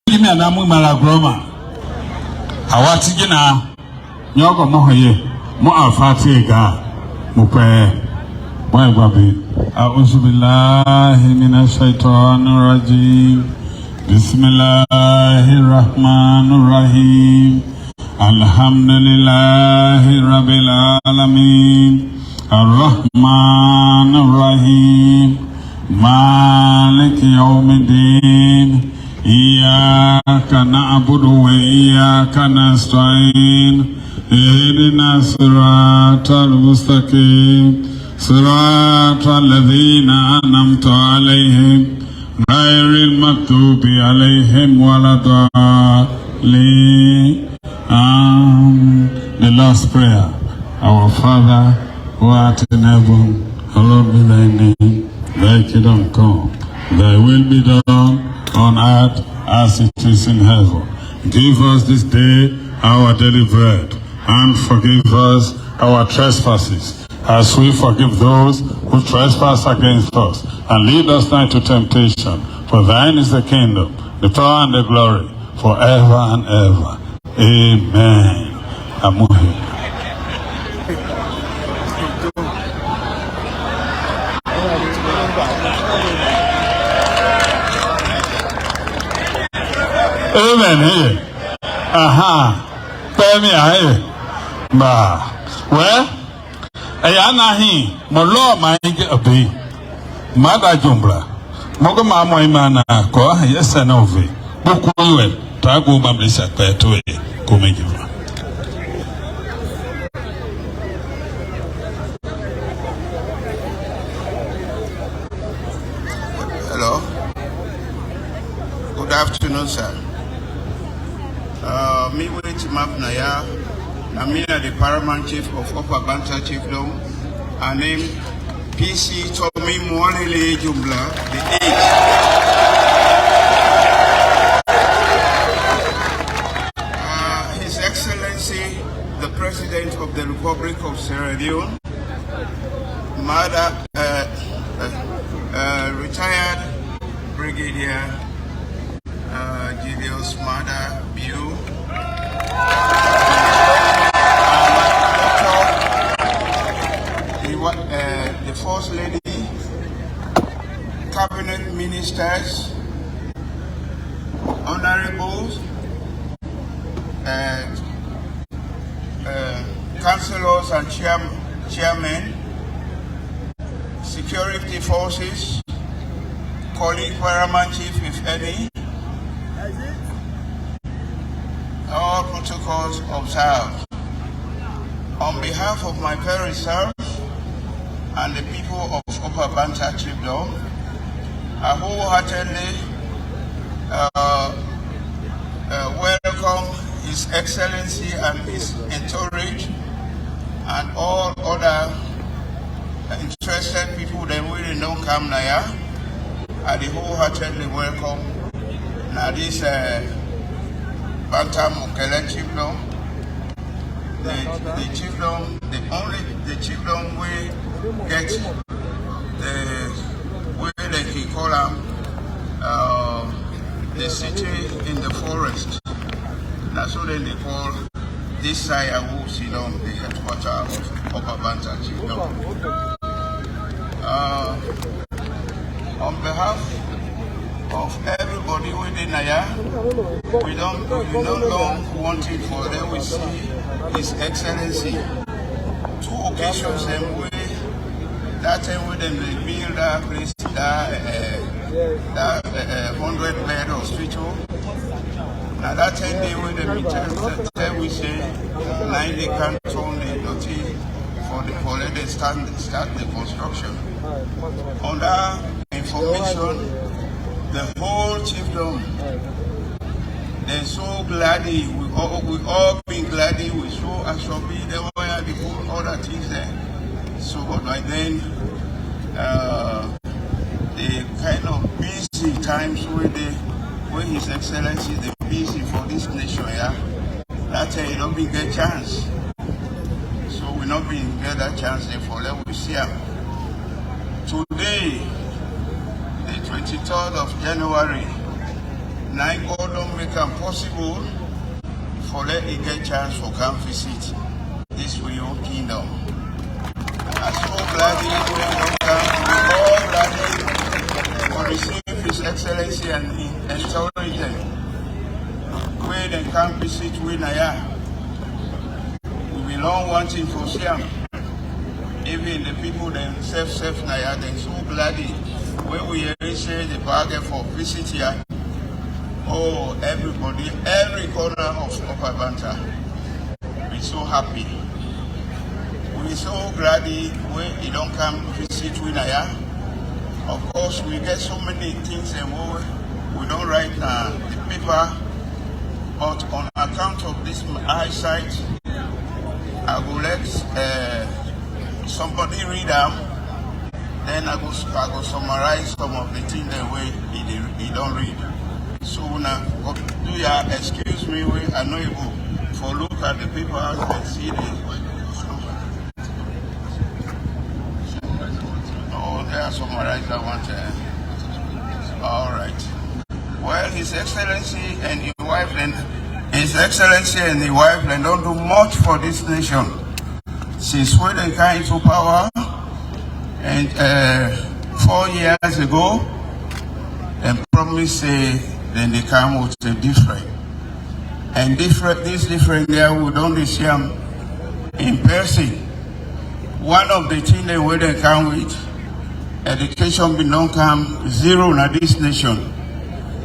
Jimmy and Amu Malagroma. Awatigina, Yoga Mohaye, Moa Fatiga, Mupe, Waibabi, Auzubillahi Minash Shaitanir Rajim, Bismillahir Rahmanir Rahim, Alhamdulillahi Rabbil Alamin, Ar-Rahmanir Rahim, Maliki Yawmiddin. إياك نعبد وإياك نستعين اهدنا الصراط المستقيم صراط الذين أنعمت عليهم غير المغضوب عليهم ولا الضالين. The last prayer. Our Father who art in heaven, hallowed be thy name. Thy kingdom come, thy will be done on earth as it is in heaven. Give us this day our daily bread, and forgive us our trespasses, as we forgive those who trespass against us. And lead us not into temptation, for thine is the kingdom, the power and the glory, forever and ever. Amen. Amen. Amen. Aha. Pemi aye. Ba. Well, ayanahi molo mainge abi. Mada jumbla. Moga mamo imana ko yesa na ovi. Buku iwe tagu mamlisa kwetu kumejuma. Hello. Good afternoon, sir. Me wait Mapnaya, Namina the Paramount Chief of Upper Banta Chiefdom, and name PC Tommy Mwalele Jumbla, the 8th. His Excellency, the President of the Republic of Sierra Leone, retired Brigadier Julius Mada Biu, the First Lady, Cabinet Ministers, Honorables, Councillors and Chairmen, Security Forces, colleague Paramount Chief, if any, all protocols observed. On behalf of my parishioners and the people of Upper Banta Chiefdom, I wholeheartedly welcome His Excellency and His entourage and all other interested people that really don't come now. I wholeheartedly welcome now this Banta Mukele Chiefdom, the chiefdom, the chiefdom we get the way that he call them the city in the forest. That's what they call this side of Sidon, the headquarters of Upper Banta Chiefdom. On behalf of everybody within Naya, we don't long want it for them. We see His Excellency 2 occasions and that time when they build that place, that 100-bed hospital. Now that time they when they meet, we say 90 canton the dirty for let them start the construction. On that information, the whole chiefdom, they're so glad. We all been glad. We so assured the whole other things there. So by then, the kind of busy times where His Excellency is busy for this nation, yeah. That's a don't be get chance. So we not been get that chance. Therefore, let we see him today. The 23rd of January, 9 Godom am possible for let it get chance for come visit this real kingdom. I'm so glad we all glad for receive His Excellency and authority. Where they come visit we Naya. We belong wanting for Siam. Even the people themselves Naya, they're so glad when we say the bargain for visit here. Oh, everybody, every corner of Banta, we're so happy. We're so glad when you don't come visit Winaya. Of course, we get so many things and we don't write the paper, but on account of this eyesight, I will let somebody read them. Then I go summarize some of the things that way he don't read. So now, do you excuse me? We are not able to look at the papers and see the. Oh, they are summarized. I want to. All right. Well, His Excellency and His wife, and His Excellency and the wife, and don't do much for this nation since Sweden came to power. And 4 years ago, and promised then they come with a different. And this different there we don't see them in person. One of the things they will come with, education will not come zero in this nation.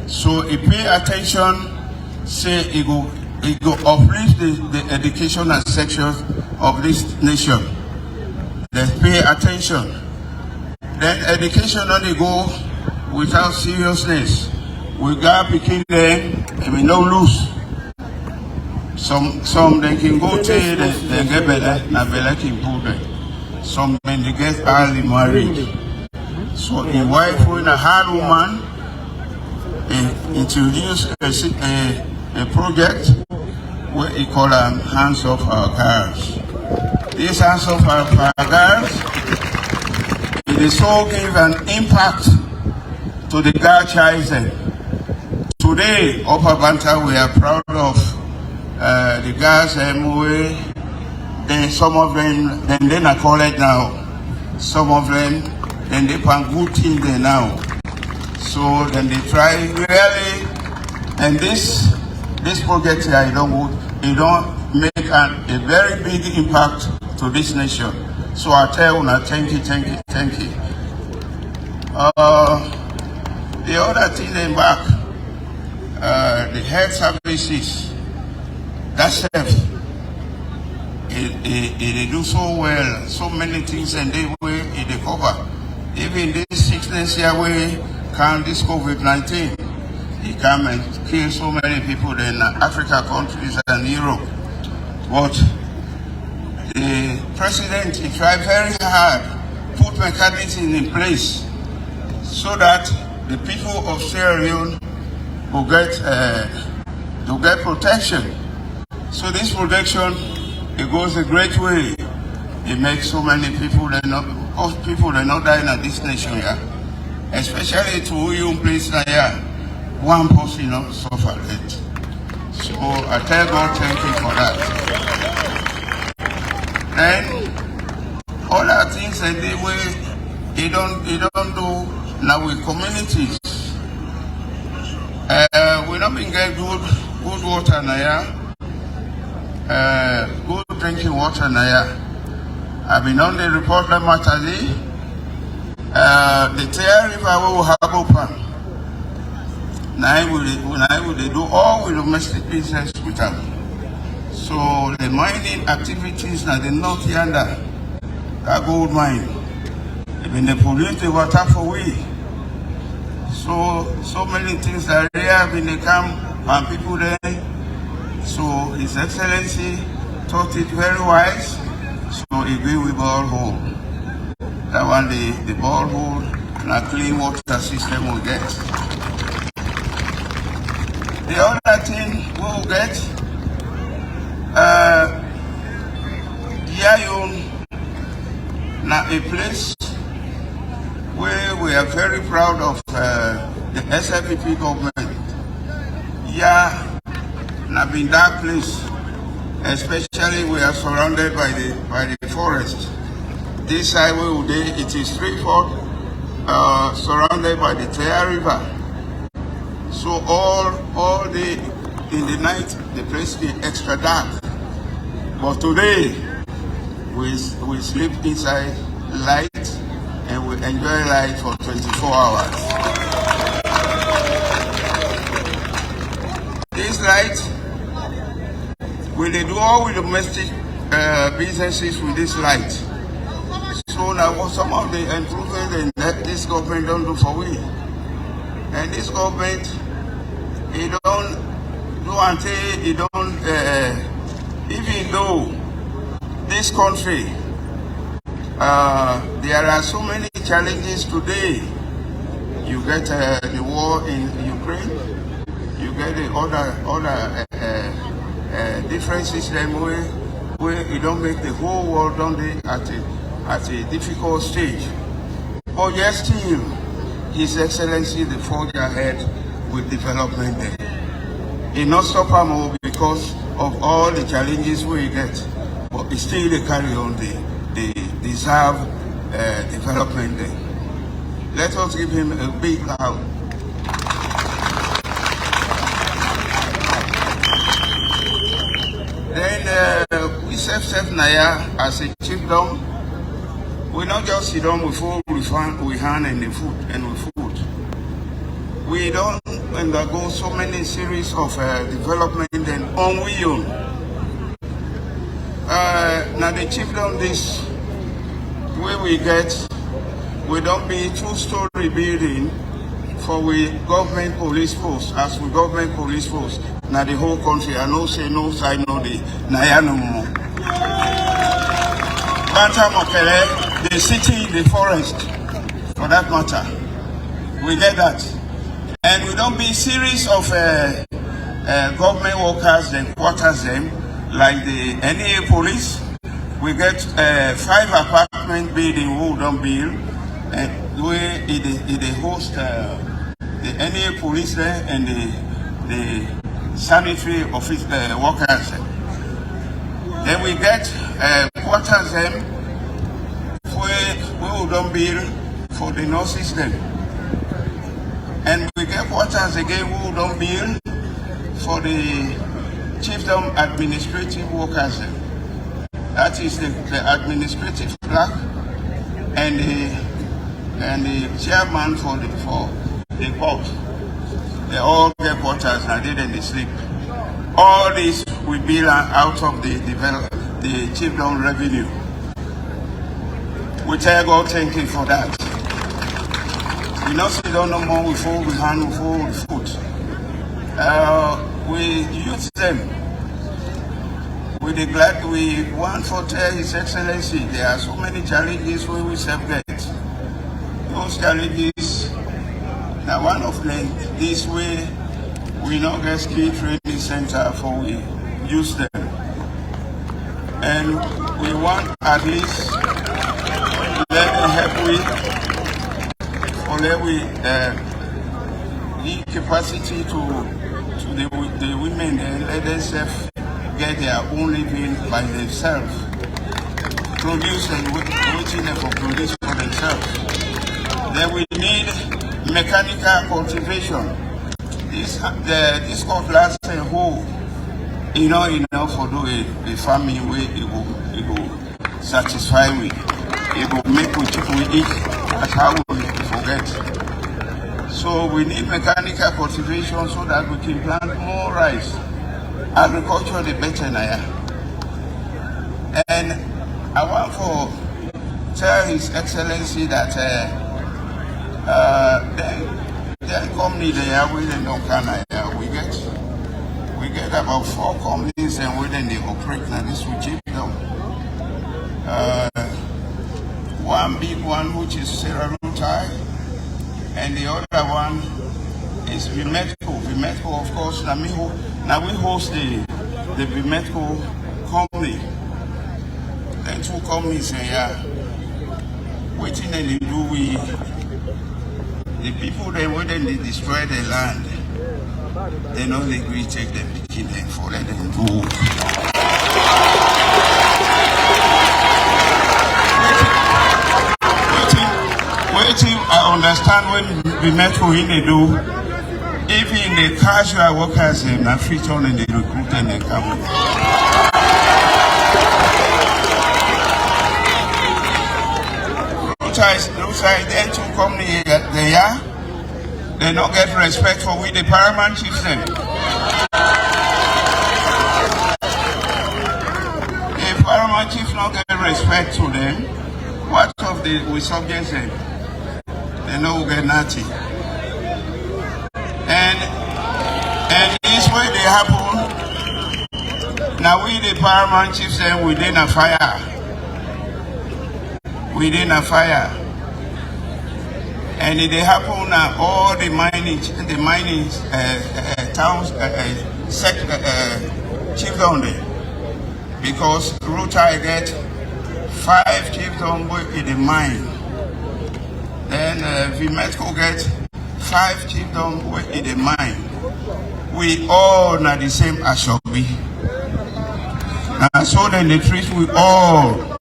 So if pay attention, say it go uplift the educational section of this nation. They pay attention. Then education only go without seriousness. We got picking them and we no lose. Some they can go to they get better, na better can put them. Some men they get early married. So a wife with a hard woman introduce a project where he call them hands off our cars. These hands off our cars, it is so give an impact to the girl child. Today, Upper Banta, we are proud of the girls MOA. Then some of them, then I call it now. Some of them, then they find good things there now. So then they try really, and this project here, it don't make a very big impact to this nation. So I tell you, thank you. The other thing then back, the health services, that's it do so well, so many things, and they cover. Even this sickness here, we can this COVID-19, it come and kill so many people in Africa countries and Europe. But the president, he tried very hard, put mechanisms in place so that the people of Sierra Leone will get protection. So this protection, it goes a great way. It makes so many people that not dying in this nation here, especially to you place here. One person suffer it. So I tell God thank you for that. And other things and the way they don't do now with communities. We not been get good water now. Good drinking water now. I've been on the report that matters. The Tear River will have open. Now we do all with domestic business with them. So the mining activities now the north yonder, that gold mine, when they pollute the water for we. So many things are there when they come and people there. So His Excellency thought it very wise. So he agree with borehole. That one the borehole and a clean water system will get. The other thing we will get, Yayun, now a place where we are very proud of the SFPP government. Yeah, I've been that place, especially we are surrounded by the forest. This highway it is straightforward, surrounded by the Taya River. So all day in the night the place is extra dark. But today we sleep inside light and we enjoy light for 24 hours. This light, we do all with domestic businesses with this light. So now for some of the improvements that this government don't do for we. And this government, it don't do until it don't, even though this country, there are so many challenges today. You get the war in Ukraine, you get the other different system where it don't make the whole world don't they at a difficult stage. But yet still, His Excellency the forge ahead with development there. It not stop more because of all the challenges we get, but it still they carry on the deserve development there. Let us give him a big round. Then we serve Naya as a chiefdom. We not just sit down with food, we hand and the food and with food. We don't undergo so many series of development and on we own. Now the chiefdom this where we get, we don't be two-story building for we government police force as we government police force. Now the whole country, I know say no side no the Naya no more. Bantamokele, the city in the forest, for that matter. We get that. And we don't be series of government workers and quarters them, like the NEA police. We get 5 apartment building who don't build, and we host the NEA police there and the sanitary office workers. Then we get quarters them where we don't build for the nurses then. And we get quarters again who don't build for the chiefdom administrative workers then. That is the administrative clerk and the chairman for the court. They all get quarters and they sleep. All this will be out of the chiefdom revenue. We tell God thank you for that. We not sit down no more with food, we hand with food. We use them. We want to tell His Excellency there are so many challenges where we self get. Those challenges, now one of them, this way we not get skill training center for we use them. And we want at least let them help with or let we need capacity to the women and let themselves get their own living by themselves, produce and waiting for produce for themselves. Then we need mechanical cultivation. This cutlass and hoe, enough for do a farming way it will satisfy me. It will make we eat. That's how we forget. So we need mechanical cultivation so that we can plant more rice. Agriculture the better now. And I want to tell His Excellency that then company there within Canada we get about 4 companies and within they operate now this will keep them. One big one which is Sarah Rutai, and the other one is Vimetco. Vimetco, of course, now we host the Vimetco company. Then 2 companies here. Waiting they do the people they wouldn't destroy the land. They know they agree take them. meeting them for let them go. Waiting, I understand when we met who they do. Even the casual workers in the free town and they recruit and they come. Those are there to come there. They don't get respect for we the paramount chiefs then. If paramount chiefs don't get respect to them, what of the we subjects them? They know we get nothing. And this way they happen. Now we the paramount chiefs then within a fire. Within a fire. And it happen now all the mining towns chief down there. Because Ruta get 5 chiefs down in the mine. Then Vimetco get 5 chiefs down in the mine. We all not the same as Shobi. Now so then they treat we all.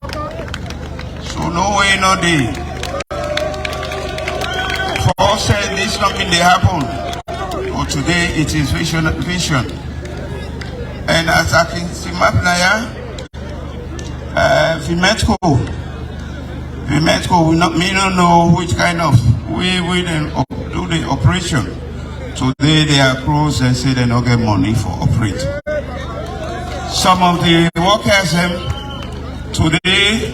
So no way, no day. For saying this nothing they happen. But today it is vision. And as I can see Mapnaya, Vimetco will not me don't know which kind of way we then do the operation. Today they are closed and say they don't get money for operate. Some of the workers today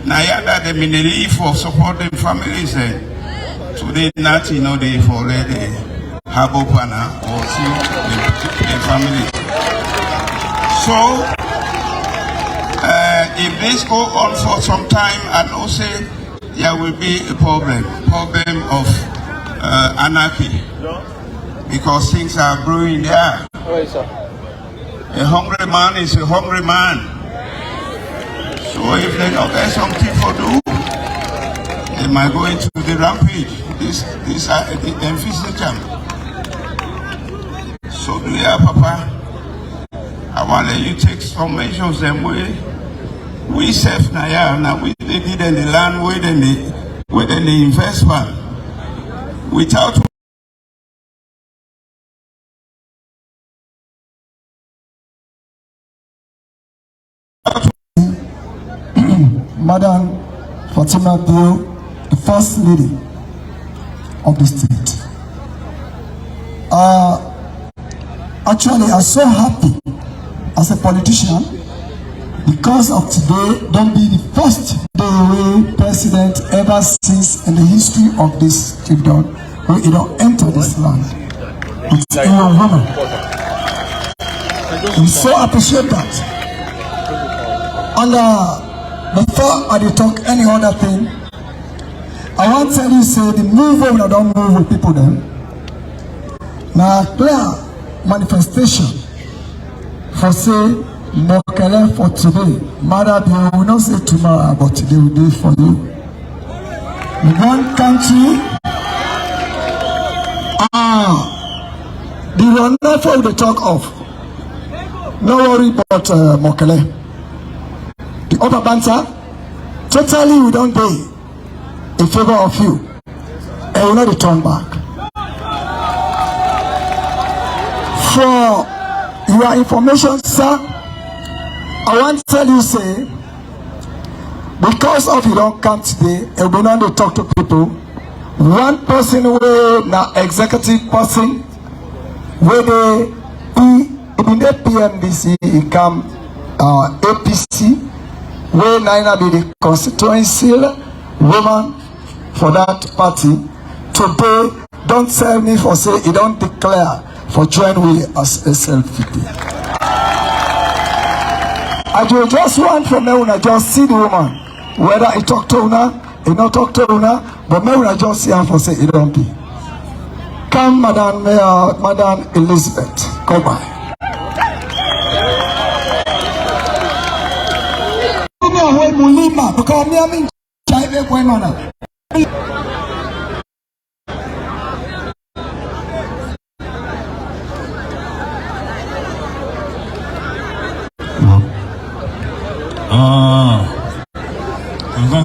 Nayada they mean they for supporting families today not they for the Habopana or see the family. So if this go on for some time, I know say there will be a problem of anarchy because things are brewing there. A hungry man is a hungry man. So if they don't get something for do, they might go into the rampage. These are the envisage. So do you, Papa? I want to let you take some measures them way. We save now we did in the land within the investment without Madam Fatima Bio, the First Lady of the state. Actually, I'm so happy as a politician because of today don't be the first day president ever since in the history of this kingdom where he don't enter this land. It's a woman. We so appreciate that. And before I talk any other thing, I want to tell you say the move when I don't move with people then. Now clear manifestation for say Mokele for today. Mother, we will not say tomorrow, but today will do it for you. One country, the one for the talk of. No worry about Mokele. The upper banter, totally we don't pay in favor of you. And will not return back. For your information, sir, I want to tell you, say, because of you don't come today, and we not to talk to people, one person will now executive person, where they in the PMDC, he come APC, where Naina be the constituency woman for that party. Today, don't tell me for say he don't declare for join we as SLPP. I do just want from me when I just see the woman, whether he talk to her, he not talk to her, but me when I just see her for say he don't be. Come, Madam Elizabeth, come by. Because me, I'm in China going on.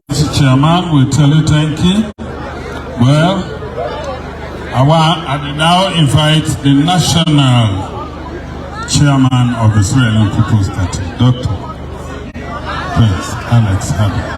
Mr. Chairman, we tell you thank you. Well, I now invite the national chairman of the Sierra Leone People's Party, Dr. Prince Alex Habi.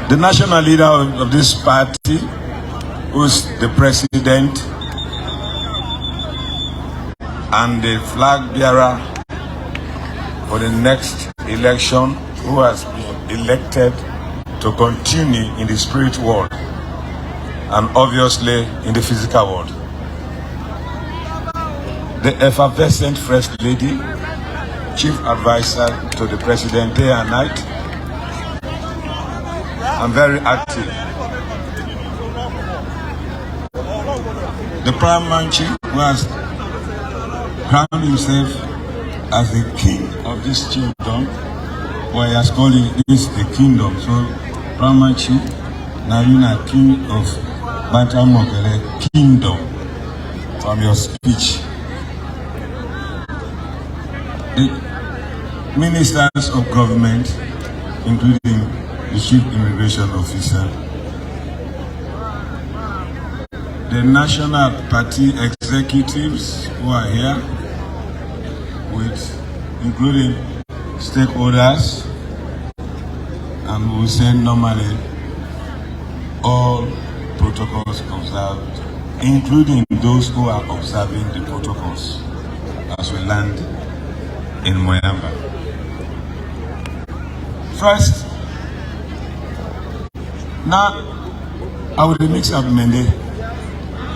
The national leader of this party, who's the president and the flag bearer for the next election, who has been elected to continue in the spirit world and obviously in the physical world. The effervescent First Lady, Chief Advisor to the President day and night, and very active. The Paramount Chief, who has crowned himself as the king of this chiefdom, or he has called this the kingdom. So, Paramount Chief, now you are king of Bantamogele kingdom from your speech. The ministers of government, including the Chief Immigration Officer, the National Party executives who are here, including stakeholders, and we will say normally all protocols observed, including those who are observing the protocols as we land in Moyamba. First, now, I will remix up Mende.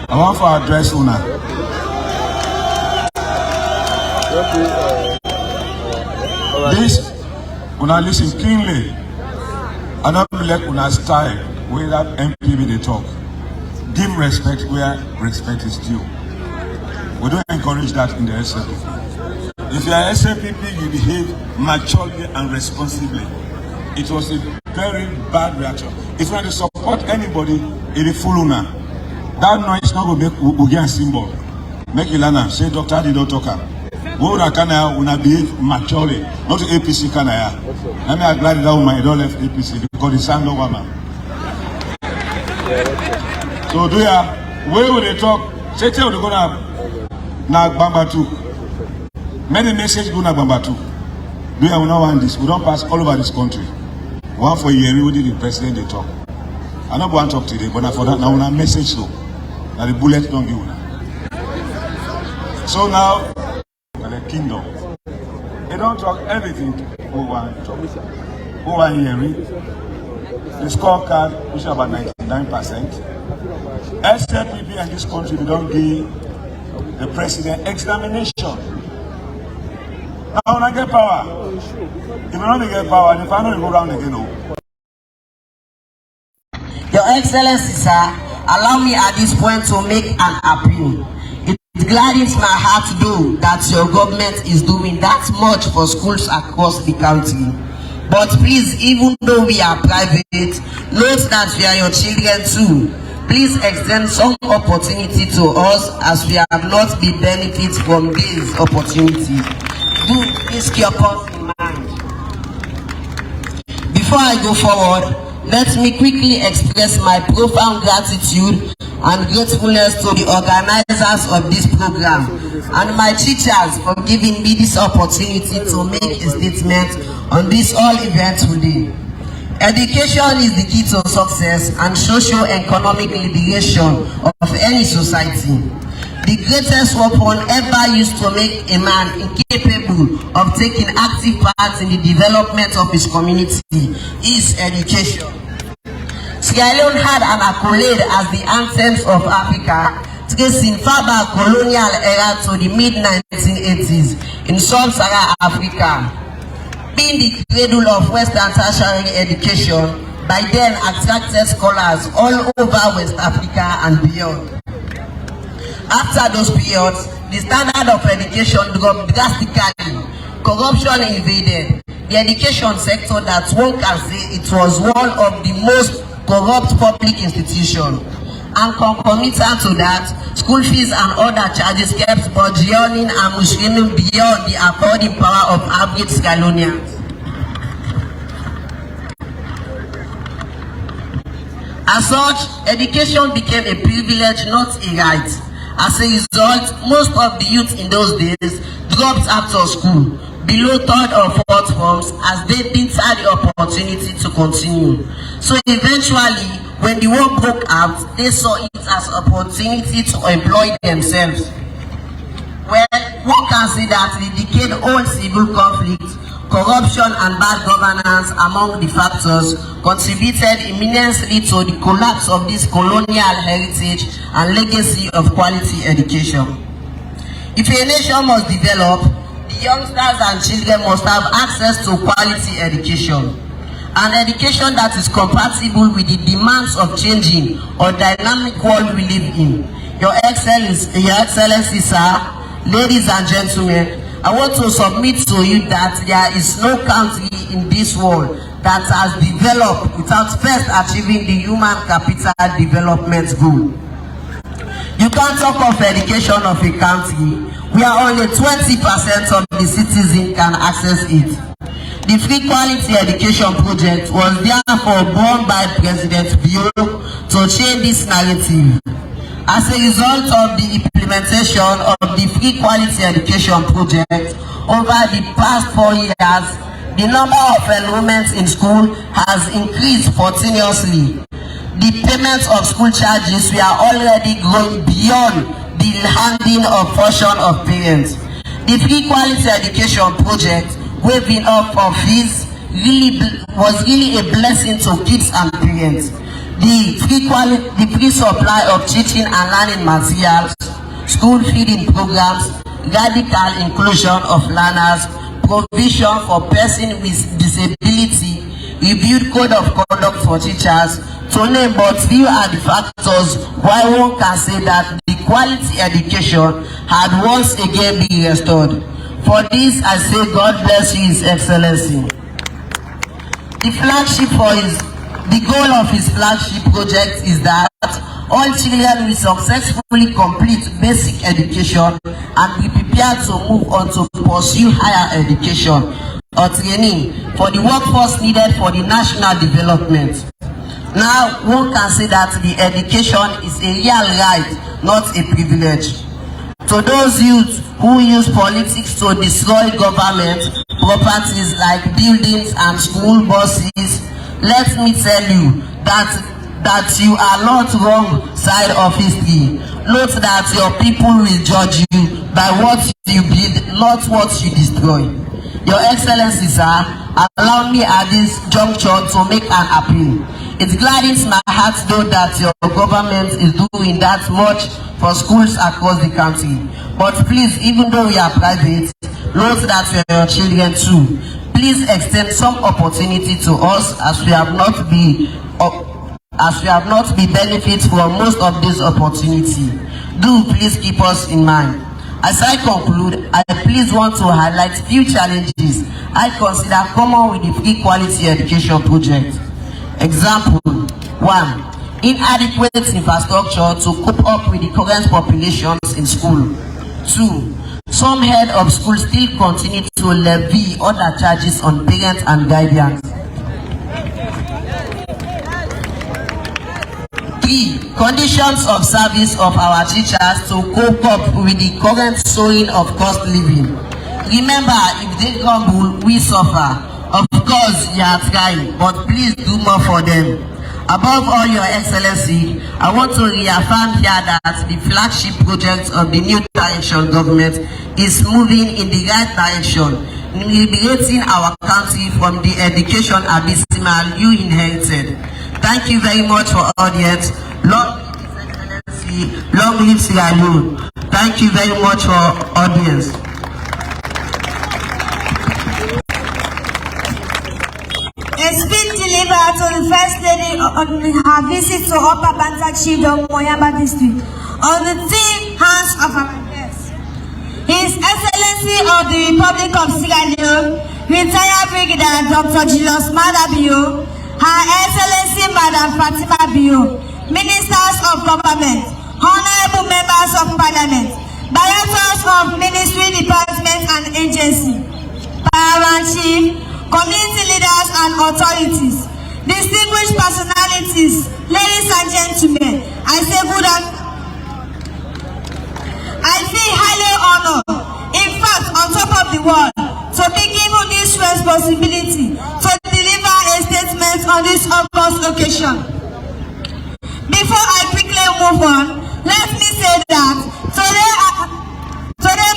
I want to address Una. This, Una listen keenly. I don't let Una style where that MPB they talk. Give respect where respect is due. We don't encourage that in the SLPP. If you are SLPP, you behave maturely and responsibly. It was a very bad reaction. If you want to support anybody, it is full una. That noise not going to make Ugian symbol. Make Ilana say, Doctor, did not talk. What can I una behave maturely? Not to APC can I? Let me glad that woman don't left APC because the sound of woman. So do ya? Where will they talk? Say tell they gonna na Bamba too. Many messages go na Bamba too. Do ya? We don't want this. We don't pass all over this country. One for a year, we did the president they talk. I don't want to talk today, but for that now una message so. Now the bullet don't give una. So now the kingdom. They don't talk everything over talk. Over here, the scorecard is about 99%. SLPP and this country, they don't give the president examination. Now when I get power, if you don't get power, the final go round again. Your Excellency, sir, allow me at this point to make an appeal. It gladdens my heart to know that your government is doing that much for schools across the country. But please, even though we are private, note that we are your children too. Please extend some opportunity to us as we have not been benefit from this opportunity. Do please keep your cause in mind. Before I go forward, let me quickly express my profound gratitude and gratefulness to the organizers of this program and my teachers for giving me this opportunity to make a statement on this all event today. Education is the key to success and socio-economic liberation of any society. The greatest weapon ever used to make a man incapable of taking active part in the development of his community is education. Sierra Leone had an accolade as the anthems of Africa, tracing far back colonial era to the mid-1980s in sub-Saharan Africa. Being the cradle of Western tertiary education, by then attracted scholars all over West Africa and beyond. After those periods, the standard of education dropped drastically, corruption invaded the education sector that one can say it was one of the most corrupt public institutions. And concomitant to that, school fees and other charges kept burgeoning and mushrooming beyond the affording power of average Scalonians. As such, education became a privilege, not a right. As a result, most of the youth in those days dropped out of school, below third or fourth forms, as they didn't have the opportunity to continue. So eventually, when the war broke out, they saw it as an opportunity to employ themselves. Well, one can say that the decade-old civil conflict, corruption and bad governance among the factors contributed immensely to the collapse of this colonial heritage and legacy of quality education. If a nation must develop, the youngsters and children must have access to quality education. An education that is compatible with the demands of changing or dynamic world we live in. Your Excellency, sir, ladies and gentlemen, I want to submit to you that there is no country in this world that has developed without first achieving the human capital development goal. You can't talk of education of a country where only 20% of the citizens can access it. The Free Quality Education Project was therefore born by President Bio to change this narrative. As a result of the implementation of the Free Quality Education Project over the past 4 years, the number of enrollments in school has increased continuously. The payments of school charges were already growing beyond the handing of portion of parents. The Free Quality Education Project, waiving off of fees, was really a blessing to kids and parents. The free supply of teaching and learning materials, school feeding programs, radical inclusion of learners, provision for persons with disability, reviewed code of conduct for teachers, to name but few are the factors why one can say that the quality education had once again been restored. For this, I say God bless you, His Excellency. The goal of his flagship project is that all children will successfully complete basic education and be prepared to move on to pursue higher education or training for the workforce needed for the national development. Now, one can say that the education is a real right, not a privilege. To those youth who use politics to destroy government properties like buildings and school buses, let me tell you that you are not wrong side of history. Note that your people will judge you by what you build, not what you destroy. Your Excellency, sir, allow me at this juncture to make an appeal. It gladdens my heart though that your government is doing that much for schools across the country. But please, even though we are private, note that we are your children too. Please extend some opportunity to us as we have not been benefit from most of this opportunity. Do please keep us in mind. As I conclude, I please want to highlight few challenges I consider common with the Free Quality Education Project. Example 1. Inadequate infrastructure to cope up with the current populations in school. 2. Some head of school still continue to levy other charges on parents and guardians. 3. Conditions of service of our teachers to cope up with the current soaring of cost living. Remember, if they grumble, we suffer. Of course, you are trying, but please do more for them. Above all, Your Excellency, I want to reaffirm here that the flagship project of the new direction government is moving in the right direction, in liberating our country from the education abysmal you inherited. Thank you very much for audience. Long live His Excellency, long live Sierra Leone. Thank you very much for audience. A speech delivered to the First Lady on her visit to Upper Banta Chido, Moyamba district, on the thin hands of our guests. His Excellency Excellency of the Republic of Sierra Leone, retired Brigadier Dr. Julius Madabio, Her Excellency Madam Fatima Bio, Ministers of Government, Honorable Members of Parliament, Directors of Ministry, Departments and Agencies, Paramount Chief, Community Leaders and Authorities, distinguished personalities, ladies and gentlemen, I say good afternoon. I feel highly honored, in fact, on top of the world, to be given this responsibility to deliver a statement on this august occasion. Before I quickly move on, let me say that today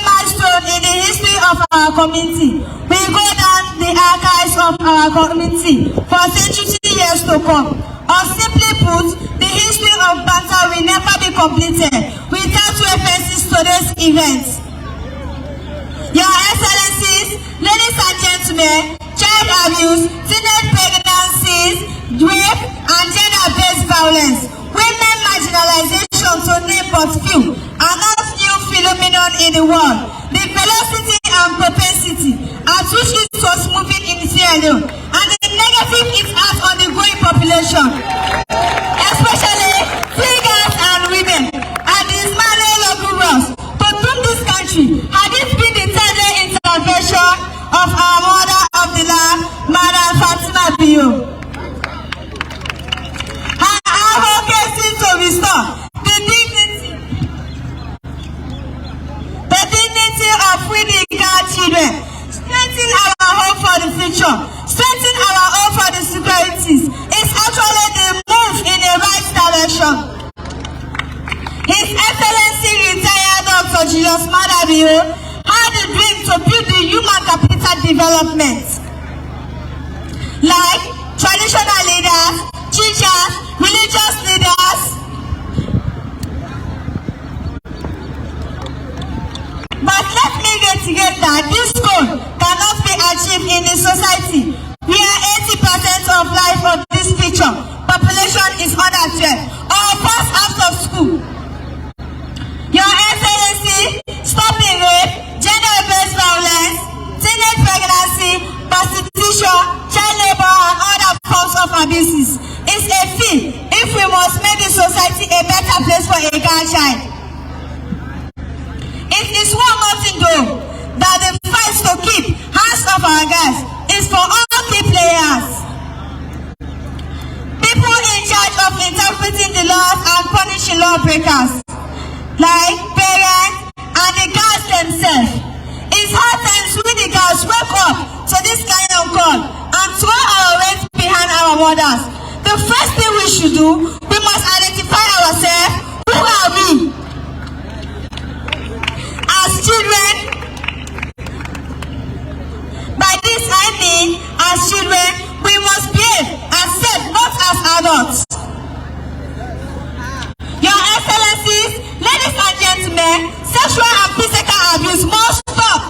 milestone in the history of our community will go down the archives of our community for centuries years to come. Or simply put, the history of Banta will never be completed without references to today's event. Your Excellencies, ladies and gentlemen, child abuse, teenage pregnancies, rape, and gender-based violence, women marginalization, to name but few, are not new phenomenon in the world. The velocity and propensity at which it was moving in Sierra Leone, and the negative impact on the growing population, especially figures and women, and the Ismaili local laws, to turn this country, had it been the tender intervention of our mother of the land, Madam Fatima Bio. Her advocacy to restore the dignity of freely girl children, strengthen our hope for the future, strengthen our hope for the securities, is actually the move in the right direction. His Excellency retired Dr. Julius Madabio had a dream to build the human capital development, like traditional leaders, teachers, religious leaders. But let me get that this goal cannot be achieved in a society where 80% of life of this picture population is under threat or passed out of school. Your Excellency, stopping rape, gender-based violence, teenage pregnancy, prostitution, child labor, and other forms of abuses is a fee if we must make the society a better place for a girl child. It is one more thing though, that the fight to keep hands off our girls is for all key players. People in charge of interpreting the laws and punishing lawbreakers, like parents and the girls themselves. It's hard times when the girls wake up to this kind of call and throw our weight behind our mothers. The first thing we should do, we must identify ourselves. Who are we? As children, by this I mean, as children, we must behave as said, not as adults. Your Excellencies, ladies and gentlemen, sexual and physical abuse must stop.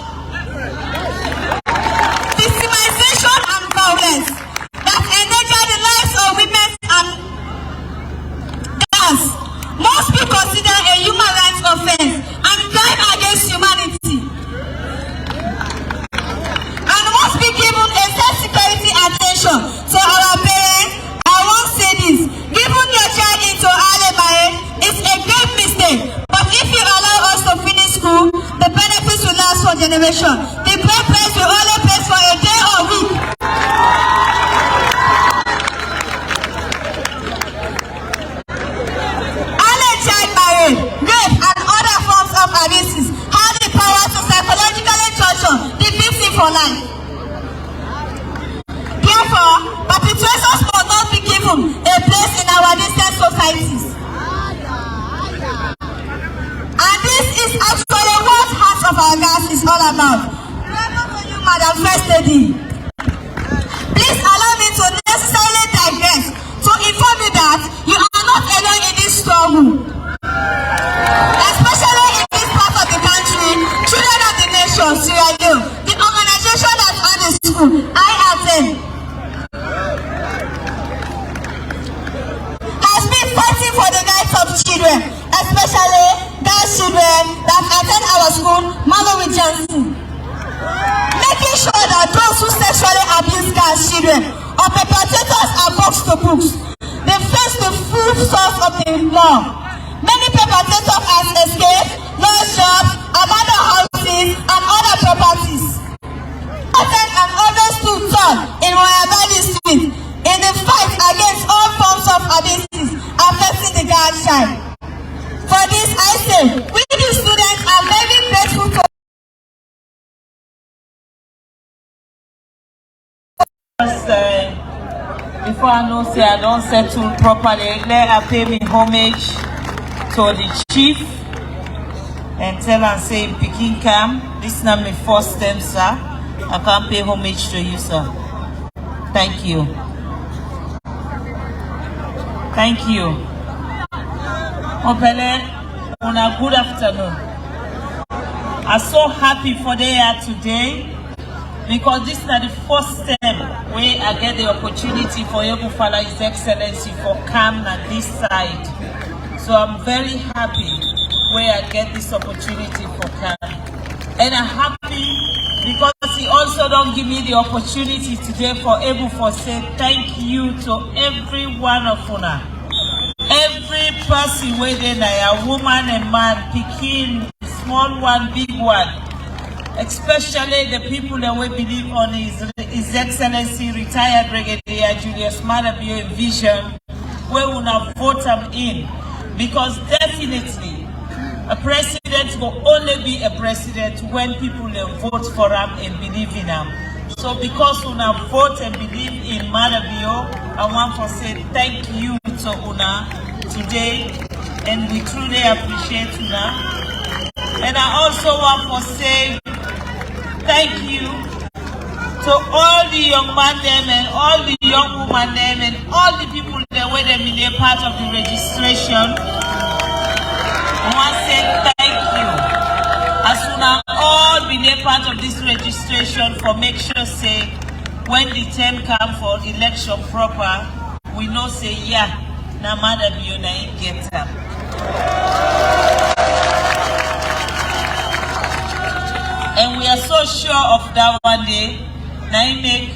Victimization and violence that endanger the lives of women and girls must be considered a human rights offense and crime against humanity, and must be given a security attention. So our parents, I won't say this, giving your child into early marriage is a great mistake, but if you allow us to finish school, the benefits will last for generations. The great price will only pay for a day or week. Early child marriage, rape, and other forms of abuses have the power to psychologically torture the victim for life. Therefore, perpetrators must not be given a place in our distant societies. And this is actually what Heart of Our Girls is all about. Remember to you, Madam First Lady. Please allow me to necessarily digress to inform you that you are not alone in this struggle. Especially in this part of the country, Children of the Nation, Sierra Leone, the organization that ran the school I attend, has been fighting for the rights of children, especially those children that attend our school, Mother with Johnson. making sure that those who sexually abuse girls, children, or perpetrators are boxed to books. They face the full source of the law. Many perpetrators have escaped, lost jobs, abandoned houses, and other properties. And others stood tall in Moyamba district in the fight against all forms of abuses affecting the girl child. For this, I say, we the students are very grateful to before I know say I don't settle properly, let I pay me homage to the chief and tell and say Pikin Cam, this is not my first time, sir. I can't pay homage to you, sir. Thank you. Thank you. Opele, una good afternoon. I'm so happy for they are today because this is not the first time where I get the opportunity for you to follow His Excellency for Cam on this side. So I'm very happy where I get this opportunity for Cam. And I'm happy because he also don't give me the opportunity today for able for say thank you to every one of una. Every person within a woman and man, picking small one, big one. Especially the people that we believe on His Excellency retired Brigadier Julius Malabio vision, where we now vote him in. Because definitely a president will only be a president when people vote for him and believe in him. So because una vote and believe in Malabio, I want to say thank you to una today, and we truly appreciate una. And I also want to say thank you to all the young men and all the young women and all the people that were them in their part of the registration. I want to say thank you. As soon as all be a part of this registration for make sure say when the time come for election proper, we know say yeah, na matter be na get up. And we are so sure of that one day, now make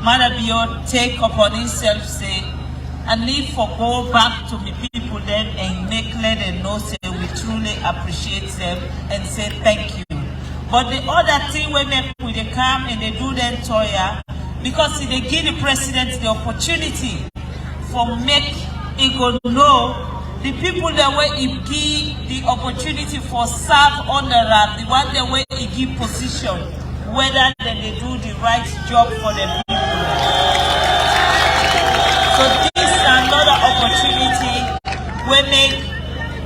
Madabio take upon himself say, and need for go back to the people then and make let them know say we truly appreciate them and say thank you. But the other thing we make with they come and they do them toya because they give the president the opportunity for make it go know the people that were give the opportunity for serve on the rap, the one that were give position, whether they do the right job for the people. So this is another opportunity we make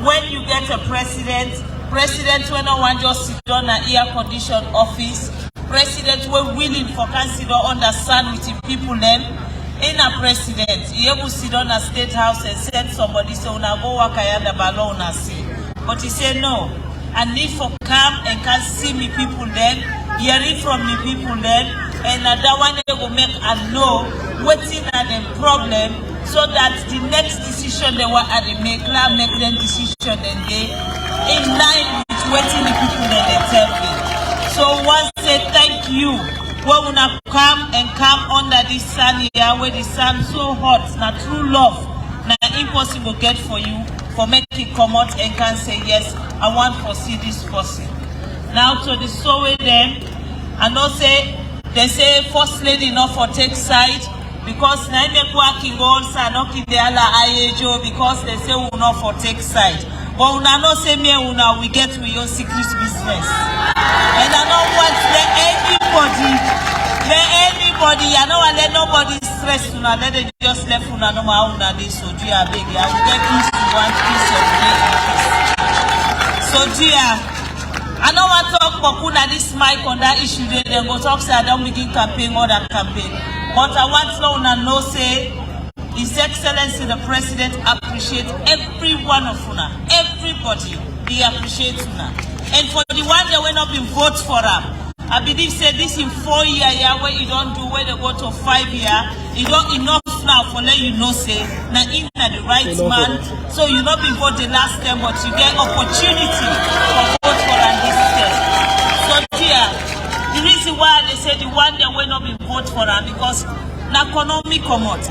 when you get a president when no one just sit down in an air-conditioned office, president we're willing for consider understand with the people them. In a president, he able to sit down at State House and send somebody so now go work I the balloon and see. But he said no. I need for come and can see me people then, hearing from me people then, and that one they will make a know waiting at the problem so that the next decision they want to make them decision and they in line with waiting the people that they tell me. So once say thank you. When we now come under this sun here, where the sun so hot, now true love, now impossible get for you, for make it come out and can say yes, I want to see this person. Now to the soul them, I know say they say first lady not for take side because now make working goals are not in the IAJO because they say we not for take side. But we not say me we get with your secret business. And I don't want anybody, I don't let nobody stress to now let it just left no more this so dear big. I will get used to one piece of so dear, I don't want to talk about this mic on that issue then go talk say I don't begin campaign or that campaign. But I want to know say His Excellency the President appreciate every one of una, everybody he appreciates una. And for the one that will not be vote for them, I believe say this in 4 years where you don't do where they go to 5 years, you don't enough now for let you know say now in the right man. So you not be vote the last time, but you get opportunity for vote for this step. So dear, the reason for her because na economy comot.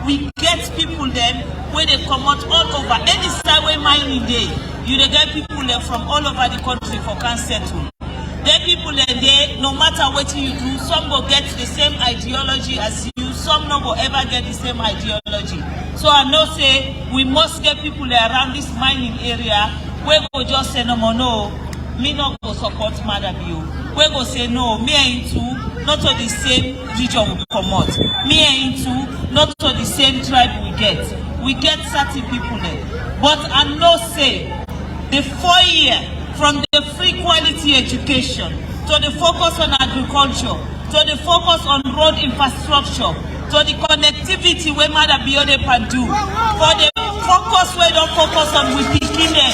We get people then where they come out all over. Any side where mining day, you dey get people there from all over the country for can settle. Then people there, no matter what you do, some will get the same ideology as you, some no will ever get the same ideology. So I know say we must get people there around this mining area where go just say no more no, me not go support Madam Bio. We go say no, me and into not to the same region we come out. Me and into not to the same tribe we get. We get certain people there. But I know say the 4 year from the free quality education to the focus on agriculture, to the focus on road infrastructure, to the connectivity where Madam Bio can do, for the focus where don't focus on with Pikine.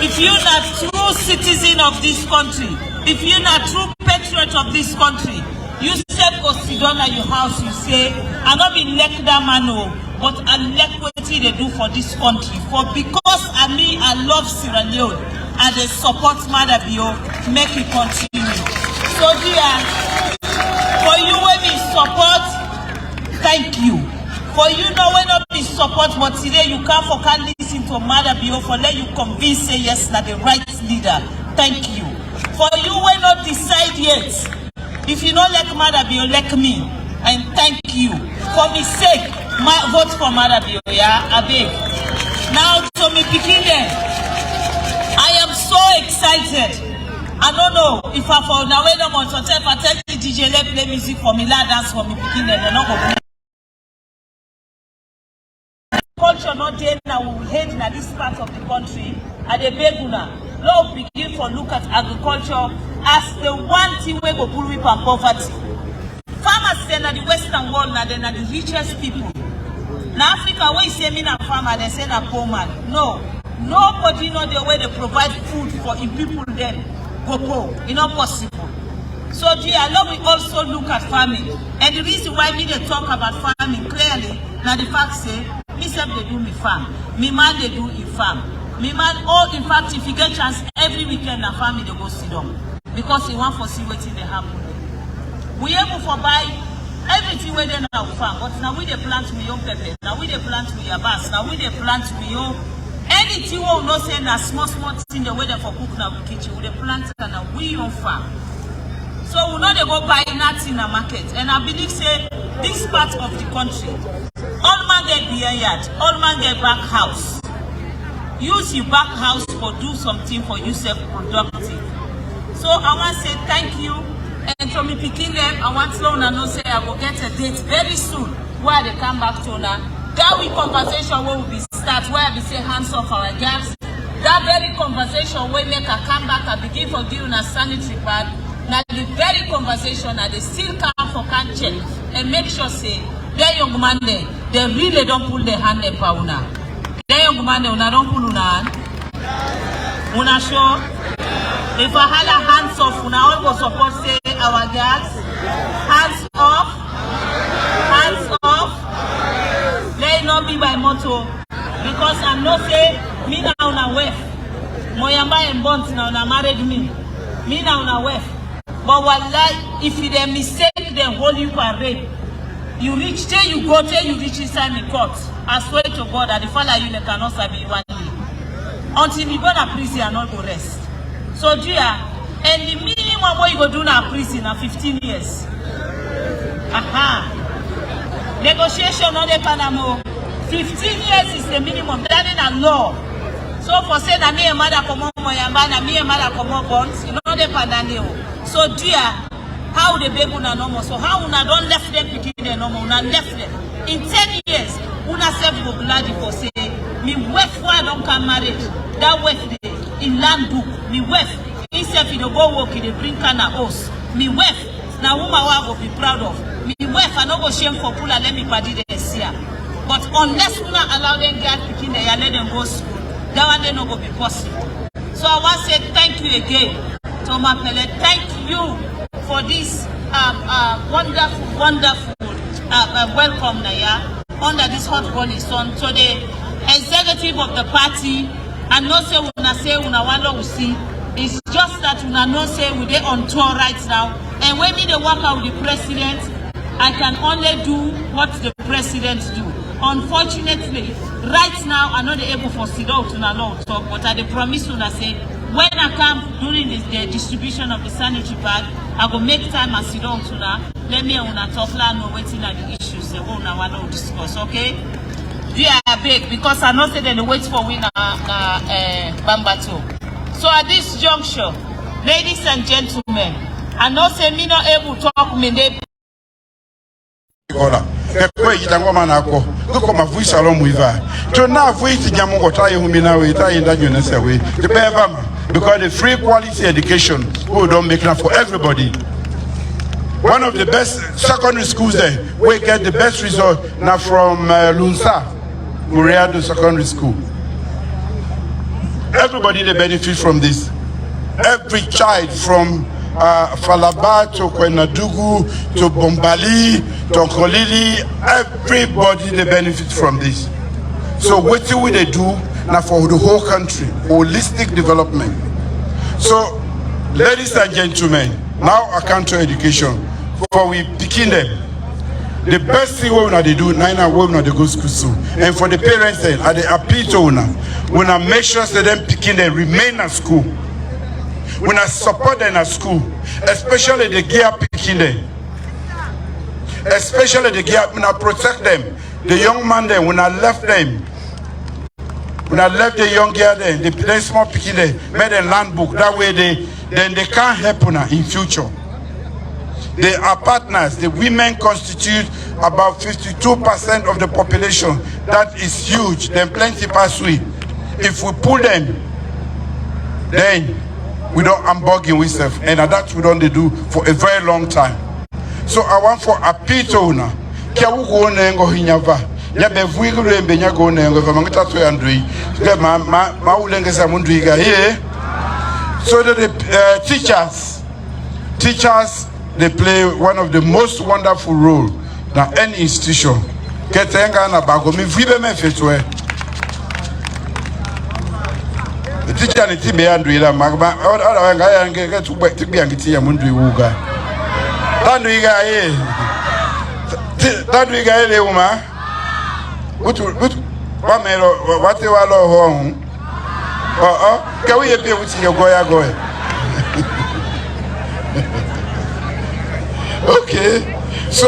If you're not true citizen of this country, if you're not true patriot of this country, you said go sit down at your house, you say, I not be like that man, but I like what they do for this country. For because I love Sierra Leone and they support Madam Bio, make it continue. So dear, for you when we support, thank you. For you know when not be support, but today you can't listen to Madam Bio for let you convince say yes na the right leader. Thank you. For you when not decide yet. If you don't like Madam Bio, like me. And thank you. For me sake, vote for Madam Bio, yeah? I beg. Now to me picking them. I am so excited. I don't know if I for now when I'm on so if I tell the DJ let play music for me, let dance for me picking them, they're not gonna play. Culture not there now we hate in this part of the country at the Beguna. Lord begin for look at agriculture as the one thing we go pull with poverty. Farmers say na the Western world now they are the richest people. Now Africa where you say me na farmer, they say na poor man. No. Nobody know the way they provide food for in people then go poor. It's not possible. So dear, Lord we also look at farming. And the reason why we they talk about farming clearly, now the fact say me self they do me farm. Me man they do in farm. Me man in fact if you get chance every weekend na farm they go sit down. Because he want to see what they happen. We able for buy everything where they now farm, but now we they plant we own pepper, now we they plant we yabas, now we they plant we own anything we not say na small thing the way they for cook now we kitchen, we they plant and now we own farm. So we know they go buy nuts in the market. And I believe say this part of the country, all man get beer yard, all man get back house. Use your back house for do something for yourself productive. So I want to say thank you. And to me picking them, I want to know say I will get a date very soon where they come back to now. That we conversation where we start where we say hands off our gas. That very conversation where make a come back and begin for giving a sanitary pad. Now the very conversation that they still come for can check and make sure say their young man they really don't pull their hand in pauna. Their young man they don't pull una hand. Una show if I had a hands off, una all was supposed to say our gas. Hands off. Hands off. Let it not be by motto. Because I know say me now una wife. Moyamba and Bonds now una married me. Me now una wife. But wallahi, if they mistake, they hold you for rape. You reach there, you go there, you reach inside the court. I swear to God that the father you cannot serve you one day. Until you go to prison and not go rest. So dear, and the minimum what you go do now prison na 15 years. Aha. Negotiation on the Panama. 15 years is the minimum. That is a law. So for say that me and mother come on Moyamba, na me and mother come on Bonds, you know the Panama. So dear, how the baby una no more? So how una don't left them picking them no more? Una left them. In 10 years, una self go glad for say, me wife why don't come married. That wife they in land book. Me wife, instead if they go work, they bring kana house. Me wife, now woman I will be proud of. Me wife, I no go shame for pull and let me party this year. But unless una allow them get picking there and let them go school, that one they no go be possible. So I want to say thank you again. Thomas Pele, thank you for this wonderful welcome Naya under this hot burning sun to the executive of the party. And not say una wonder we see. It's just that una no say we dey on tour right now. And when me they work out with the president, I can only do what the president do. Unfortunately, right now I'm not able for Sido to now talk, but I promise you say when I come during the distribution of the sanitary bag, I will make time and Sido to now. Let me talk now waiting at the issues they want to discuss, okay? We are big because I know they wait for winner Bambato. So at this juncture, ladies and gentlemen, I know say me not able to talk me they because the free quality education we don't make that for everybody. One of the best secondary schools there, we get the best result now from Lunsa, Muriado Secondary School. Everybody they benefit from this. Every child from Falaba to Kwenadugu to Bombali to Kolili, everybody they benefit from this. So what do they do now for the whole country? Holistic development. So, ladies and gentlemen, now I come to education. For we begin them. The best thing we they do, now we they go school soon. And for the parents, then, at the appeal to we make sure that them picking them remain at school. When I support them at school, especially the gear picking them, especially the gear when I protect them, the young man there when I left them, when I left the young girl there, the small picking there, made a land book. That way they can't help in future. They are partners. The women constitute about 52% of the population. That is huge. Then plenty pass we. If we pull them, then we don't unbugging with self, and that we don't do for a very long time. So I want for a pito now. Kia wugo nengo hinyava. Ya bevuigu mbenya go nengo famangita to andui. Ma ulengesa mundriga here. So that the teachers they play one of the most wonderful role in any institution. Ketenga na bago mi vibe me fetwe. The teacher ni tibe andui la magma. Oda nga ya nge tu tibi angiti ya mundui wuga. Tandu iga ye. Tandu iga ye uma. Utu wamelo wate walo ho. Kawi ye pe uti yo goya. Okay, so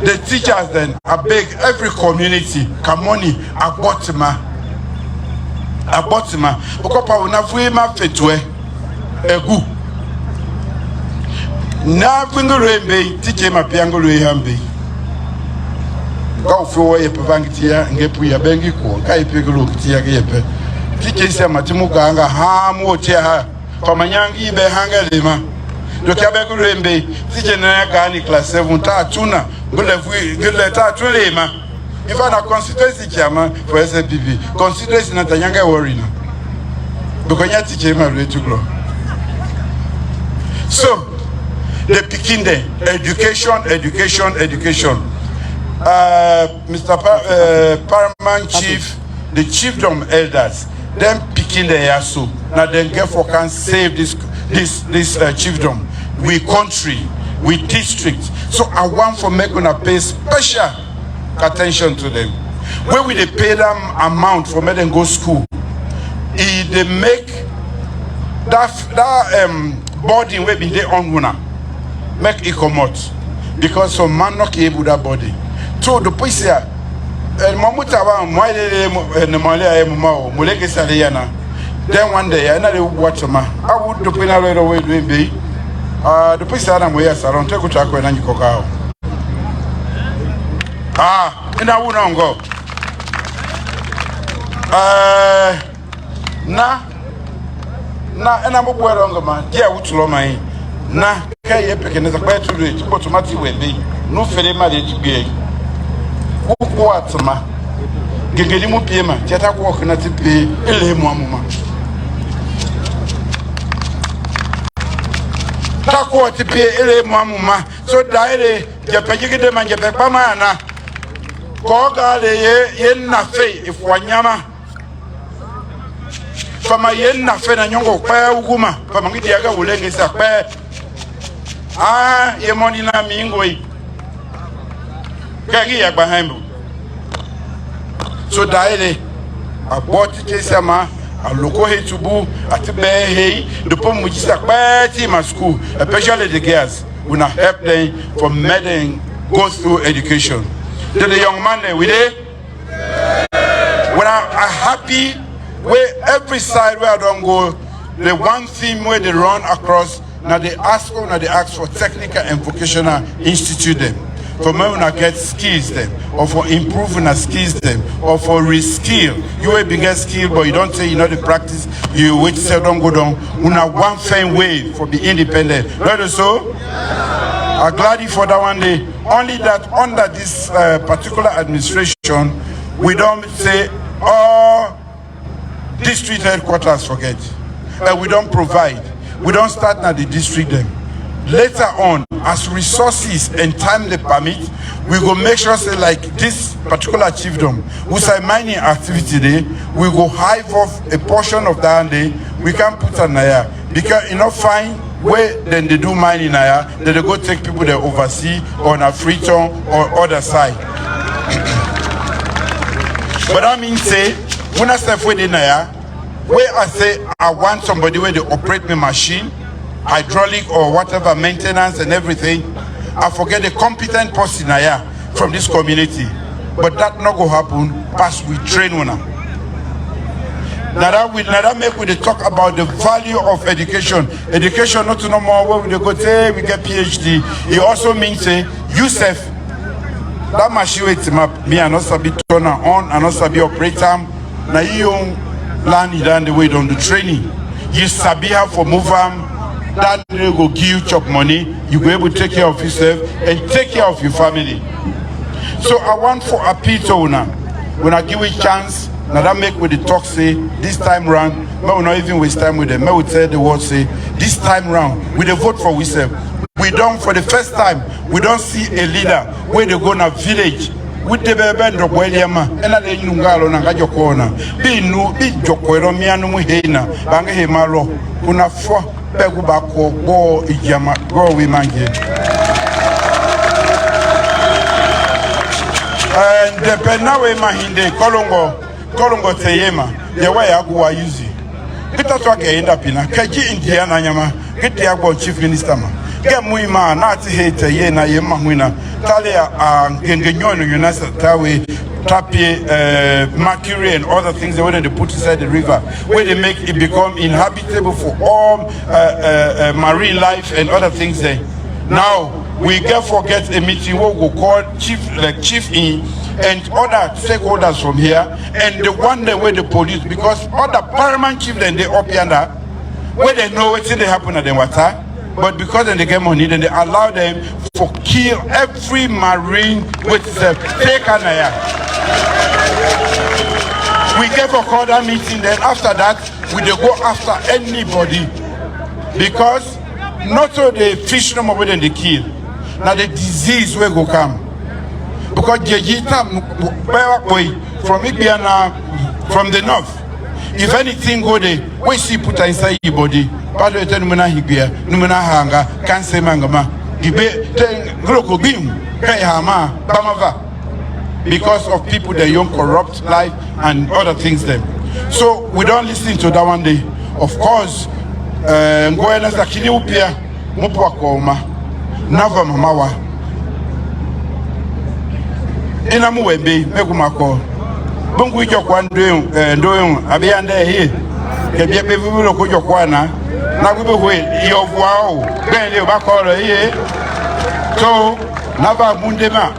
the teachers then, I beg every community, Kamoni, Abotima, Okopa Unafwema Fetwe, Egu. Na Pingo Rembe, teach my Piango Rehambe. Go for a Pavangitia and get Puya Bengiko, Kai Pigolo, Tiagepe. Teaching some Matimukanga, Ham, Wotia, Pamanyangi, Behanga Lima. Le Québec Rembe, si je n'ai gagné classe 7, Tatuna, vous le Tatulema. Il faut la constitution qui a pour SPP. Constitution n'a pas worry. Because you are teaching my to grow. So, the picking there, education. Mr. Paramount Chief, the chiefdom elders, them picking the yasu. Now then, therefore, can save this chiefdom. We country, we district. So I want for make una pay special attention to them. When we they pay them amount for make them go school, they make that body where be their own winner, make it come out because some man not able that body. So the police here, mamuta wa mwale nemale mumao muleke saliyana. Then one day another watch ma. I would do pina right away doing be. The police are way around take to and you cook. And I wouldn't go. And I'm a boy on man. Dear, which low my na kay picking as a bear to it, automatic will be no fele marriage gay. What ma? Gigalimu Pima, Jetta walking at the pay, Mama. Tako ti pe ele mamuma so daire je pejige de manje pe pamana ko ga le ye na fe ifwanyama fama ye na fe na nyongo pa uguma fama ngiti yaga ulenge sa pe ye moni na mingoi Kagi ya behind. So daile about Kesama, a local hetubu, at the bay, the poem which is a bad team at school, especially the girls, will not help them for meddling, go through education. Then the young man with it. When I'm happy, where every side where I don't go, the one theme where they run across, now they ask for technical and vocational institute them. For me, when I get skills them, or for improving a skills them, or for reskill. You will be get skill, but you don't say you know the practice, you wait till don't go down. Una one fine way for be independent. Right so? I'm glad for that one day. Only that under this particular administration, we don't say all district headquarters forget. We don't provide. We don't start at the district then. Later on, as resources and time they permit, we go make sure say like this particular chiefdom, who's a mining activity day, we go hive off a portion of that day, we can put an aya. Because you know fine where then they do mining aya, then they go take people they oversee on a free town or other side. But I mean say, when I step with in aya, where I say I want somebody where they operate my machine, hydraulic or whatever maintenance and everything, I forget the competent person here from this community. But that not go happen past we train one. Now that make we talk about the value of education. Education not to know more where we go say we get PhD. It also means say Yusuf that machine with map me and not sabi turn on and not sabi operate them. Now you learn it down the way on the training. You sabi how for move them. That will go give you chop money, you go able to take care of yourself and take care of your family. So I want for a people now, when I give a chance, now that make with the talk say, this time round, I will not even waste time with them. I will tell the word say, this time round, we the vote for ourselves. We don't, for the first time, we don't see a leader where they go in a village. With the baby and the Williama, and I didn't know on a corner. Be no big jokoiro miano muhena, bange malo, una for Pegubako, go Ijama, go we mange. And the Penawe Mahinde, Kolongo Teyema, the way I go use it. Peter Twaka end up in a Kaji Indiana Yama, get the Agbo Chief Minister. Get Muima, not hate Yena Yemahuna, Talia and Gengenyon, United Tawe, Tapi, mercury, and other things they wanted to put inside the river, where they make it become inhabitable for all marine life and other things there. Now, we can forget a meeting where we call chief in and other stakeholders from here, and the one day where the police, because other paramount chief then they up yonder, where they know what's in the happen at the water. But because they get money, then they allow them to kill every marine with take an aya. We gave a call that meeting, then after that, we dey go after anybody. Because not all the fish no more than they kill. Now the disease will go come. Because from Ibiana, from the north, if anything go there, we see put inside your body. But we tell numena hibia, numena hanga, cancer mangama, gibe ten gloko bim, kayama, bamava. Because of people that young corrupt life and other things them. So we don't listen to that one day. Of course, ngoena za kini upia, mupwa koma, nava mamawa. Ina muwebe, mekumako. Bungu ijo kwa ndoyon, abiyande hii. Kebye bevulo kujo kwa na gube yovu wao. Bende bakolo hii. So, nava mundema.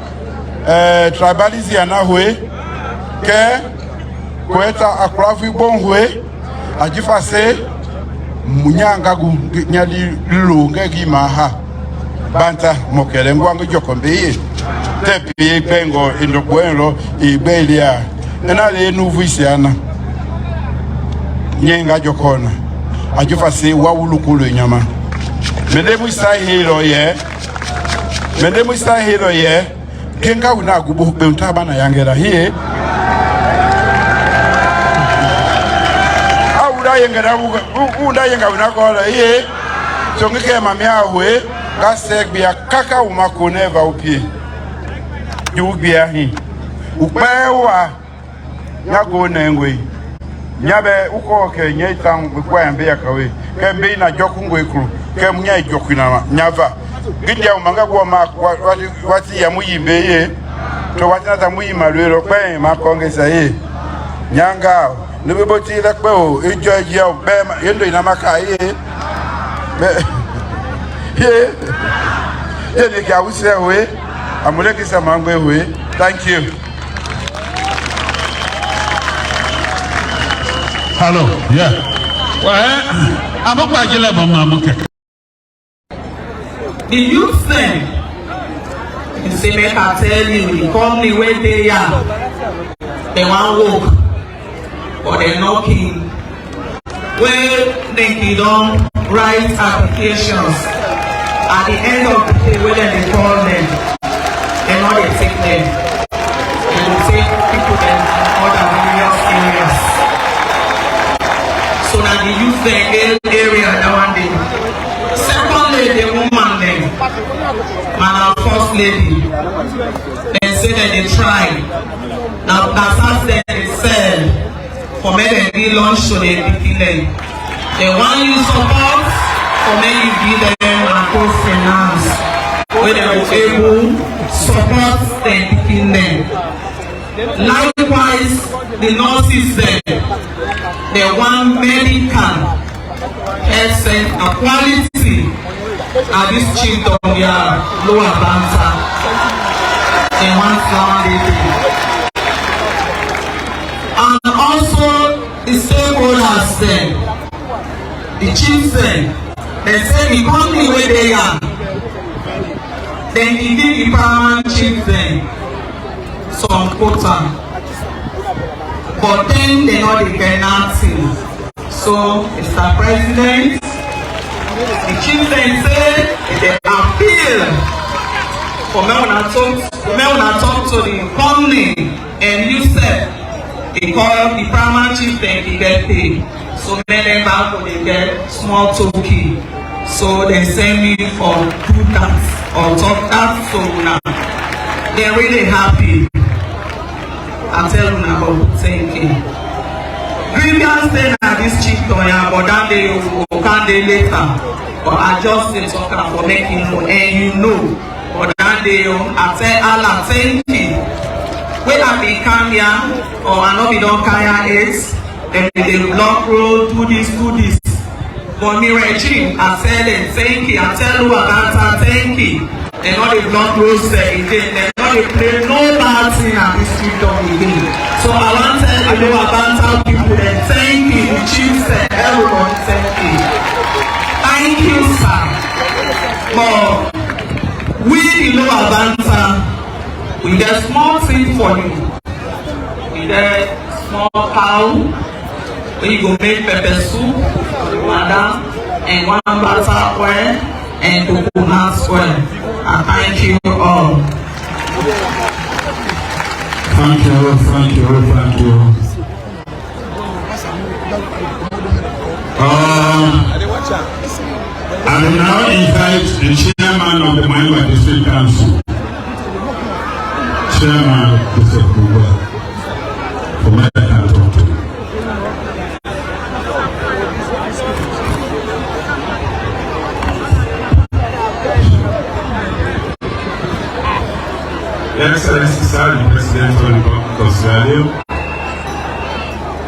Tribalism anahwe. Ke, kweta akrafi bonhwe. Ajifa se, munyanga nyali lunge gimaha. Banta mokele ngwangu jokombe hii. Tepi pengo indokwenlo ibelia. Enale nuvu isiana nyenga jokona ajufa se wawulukulu nyama medemu isa hero ye kenga una gubu be untaba na yangera hie awura yengera unda yenga una kola hie songike mamia we gasek bia kaka umakoneva upie Jubia he. Upewa Yago Nangwe. Nyabe Ukoke, Nyatang, Bukwam Beakawe, can be na Jokungwe crew, came Nya Jokina, Nyava. Gidia Mangawa Mark, what's the Yamui Bay? To what other Mui Mario Pay, Marconga say. Nyanga, Nuboti Lakbo, enjoy your Bam, Namaka. Yeah, we say away. I'm going to some way. Thank you. Hello, yeah. Well, I'm up by 11. The youth thing, you see, make I tell you, the company where they are, they want work, but they're knocking. Where they don't write applications, at the end of the day, when they call them, they're not they take them. They will take people in other various areas. So that the youth area, that one day. Secondly, the woman then, my first lady, they say that they try. Now that's how they said, for me they be lunch to the beginning. They want you support, for me you give them a good finance, where they will able support the beginning. Likewise, the nurses there, they want medical health and quality at this chief of their lower banter. They want flower baby. And also the stakeholders there, the chiefs there, they say the company where they are, then they give the paramount chief there some quota. But then they know they get nothing. So, Mr. President, the chief then said they appeal for me when I talk to the company, and you said they call the paramount chief then they get paid. So many them back when they get small token. So they send me for do that or talk that. So now they're really happy. I tell you now about thanking. Grievance stay at this chief lawyer, but that day you can day later. But I just say talk for making know, and you know. But that day I tell Allah thank you. When I be come here, or I know we don't carry it, then they block road, do this. But me regime, I tell them thank you. I tell you about thank you. They know the block roads there again. They know they play no bad thing at this street again. So I want to tell you about people that thank you, the chiefs and everyone thank you. Thank you, sir. But we in Lower Banta, we get small thing for you. We get small cow, where you go make pepper soup, madam, and one butter oil and coconut oil. And thank you all. Thank you. I will now invite the chairman of the Moyamba District Council, Chairman Mr. Kuba, for my hand talk to you. Excellency, Sir, the President of the Republic of Sierra Leone,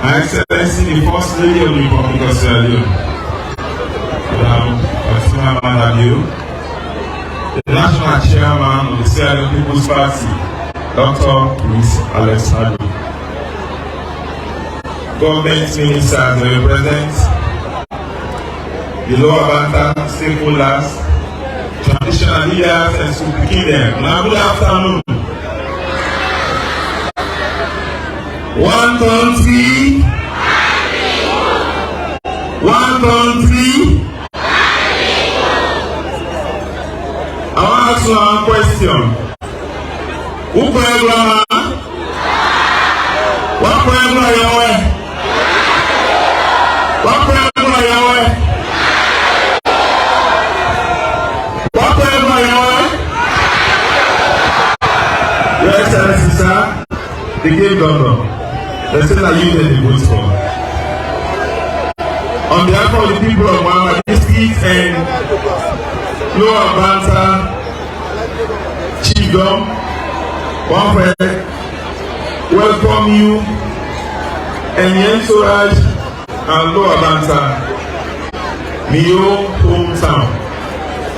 Excellency, the First Lady of the Republic of Sierra Leone, Madam Fatima Manadio, the National Chairman of the Sierra Leone People's Party, Dr. Luis Alexander, government ministers that represent the Lower Banta stakeholders, traditional leaders, and speaking them. Now, good afternoon. One country. I want to ask you one question. Who pray grandma? What pray Yahweh? What pray Yahweh? What pray Yahweh? they gave London. They said that you did the vote for. On behalf of the people of Moyamba District and Lower Banta, Chigom, one friend, welcome you and Yensoraj and Lower Banta, Mio hometown.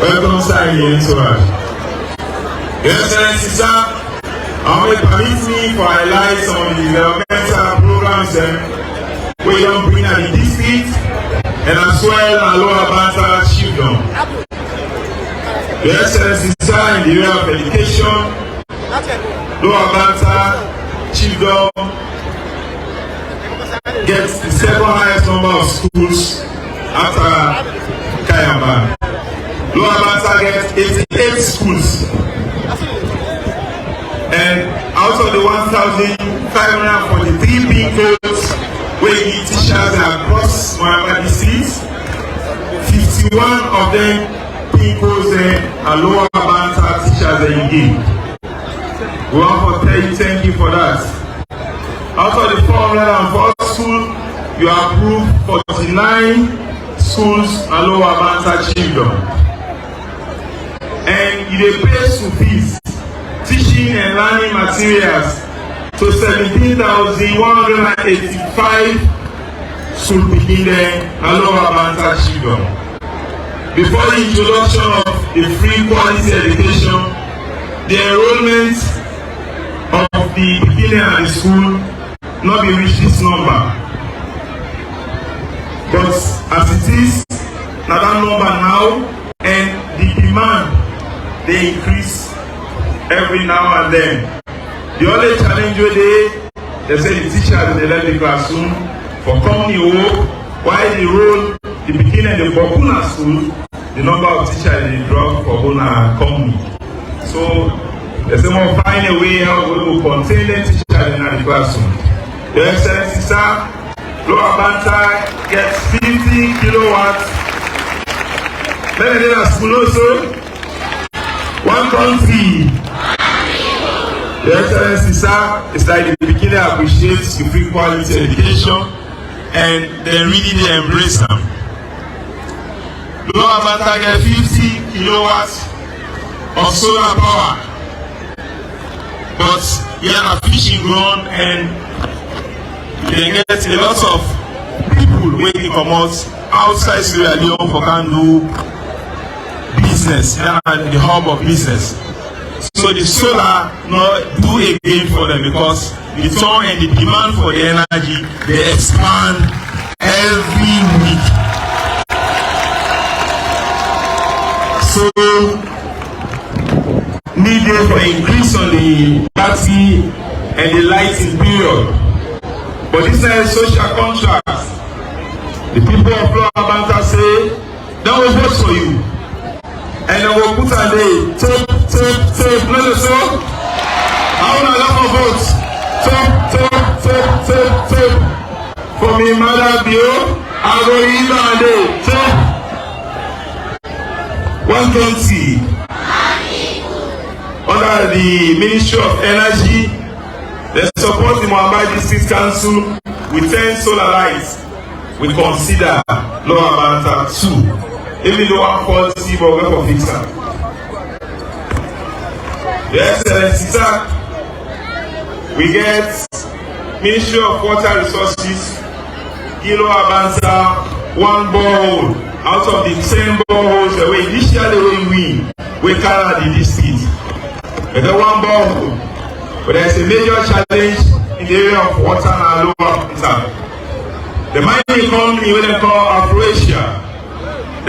Welcome, sir, Yensoraj. Your Excellency, sir, I permit me for highlights on the developmental programs where you don't bring at the district and as well as Lower Banta Children. Your Excellency, sir, in the area of education, Lower Banta Children gets the second highest number of schools after Kayamba. Lower Banta gets 88 schools. And out of the 1,543 pin codes where the teachers across Moyamba districts, 51 of them pin codes are Lower Banta teachers engaged. We want to tell you thank you for that. Out of the 404 schools, you approved 49 schools and Lower Banta children. And you pay school fees, teaching and learning materials to 17,185 should begin there and Lower Banta children. Before the introduction of the free quality education, the enrollment of the beginning of the school not be reach this number. But as it is, now that number now, and the demand they increase every now and then. The only challenge where they say the teachers they left the classroom for company work, while the role the beginning the Bokuna school, the number of teachers they drop for Bona company. So they say we'll find a way how we will contain the teachers in the classroom. Your Excellency, sir, Lower Banta gets 50 kilowatts. Then they are school also. One country. Your Excellency, sir, it's like the beginning appreciates the free quality education and they really embrace them. Lower Banta get 50 kilowatts of solar power. But we are a fishing ground and they get a lot of people waiting come out outside Sierra Leone for can do business and the hub of business. So the solar not do again for them because the turn and the demand for the energy they expand every week. So needed for increase on the battery and the lighting period. But this is a social contract. The people of Lower Banta say, that will vote for you. And they will put a day, tape, no, so. I want to have a vote. Tape. For me, Mother Bio, I go either a day, tape. 120. Under the Ministry of Energy, they support the Moyamba District Council with 10 solar lights. We consider Lower Banta 2. Even though one policy but we for fixer. Your Excellency, sir, we get Ministry of Water Resources, Lower Banta 1 borehole out of the 10 boreholes that we initially win, we carry the district. We get 1 borehole, but there's a major challenge in the area of water and Lower Banta. The mining company we they call Afro-Asia.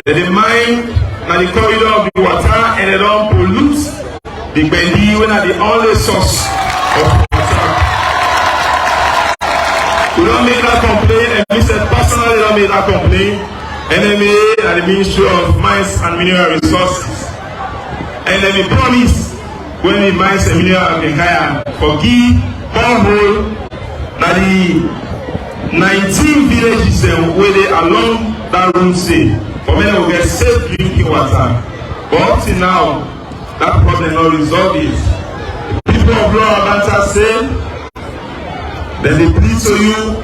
They mine na the corridor of the water and they don't pollute the Bendi when are the only source of water. We don't make that complaint and we said personally don't make that complaint. NMA and the Ministry of Mines and Mineral Resources. And then we promise when the mines and mineral can forgive borehole that the 19 villages where they along that route say for many will get safe drinking water. But up till now, that problem not resolved it. The people of Lower Banta say Then they plead to you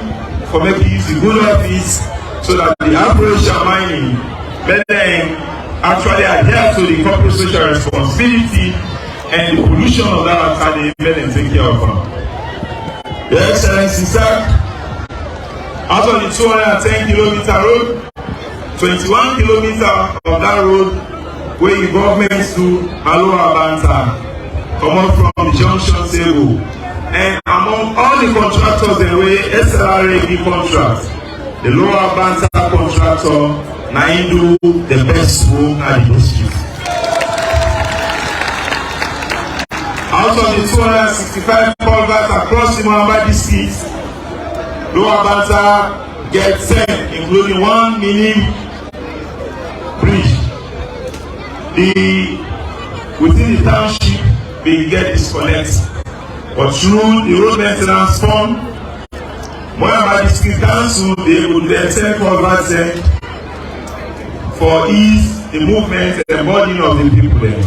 for making use of good office so that the operation mining may then actually adhere to the corporate social responsibility and the pollution of that after they may then take care of them. Your Excellency, sir, out of the 210-kilometer road, 21 kilometers of that road where the government to Aloha Banta come up from the junction table. And among all the contractors the way SLRA give contract, the Lower Banta contractor now do the best work at the district. Out of the 265 culverts across the Moyamba district, Lower Banta gets 10, including 1 mini bridge. Within the township, we get disconnect. But through the road maintenance fund, Moyamba District Council, they would then 10 culverts for ease the movement and burden of the people there.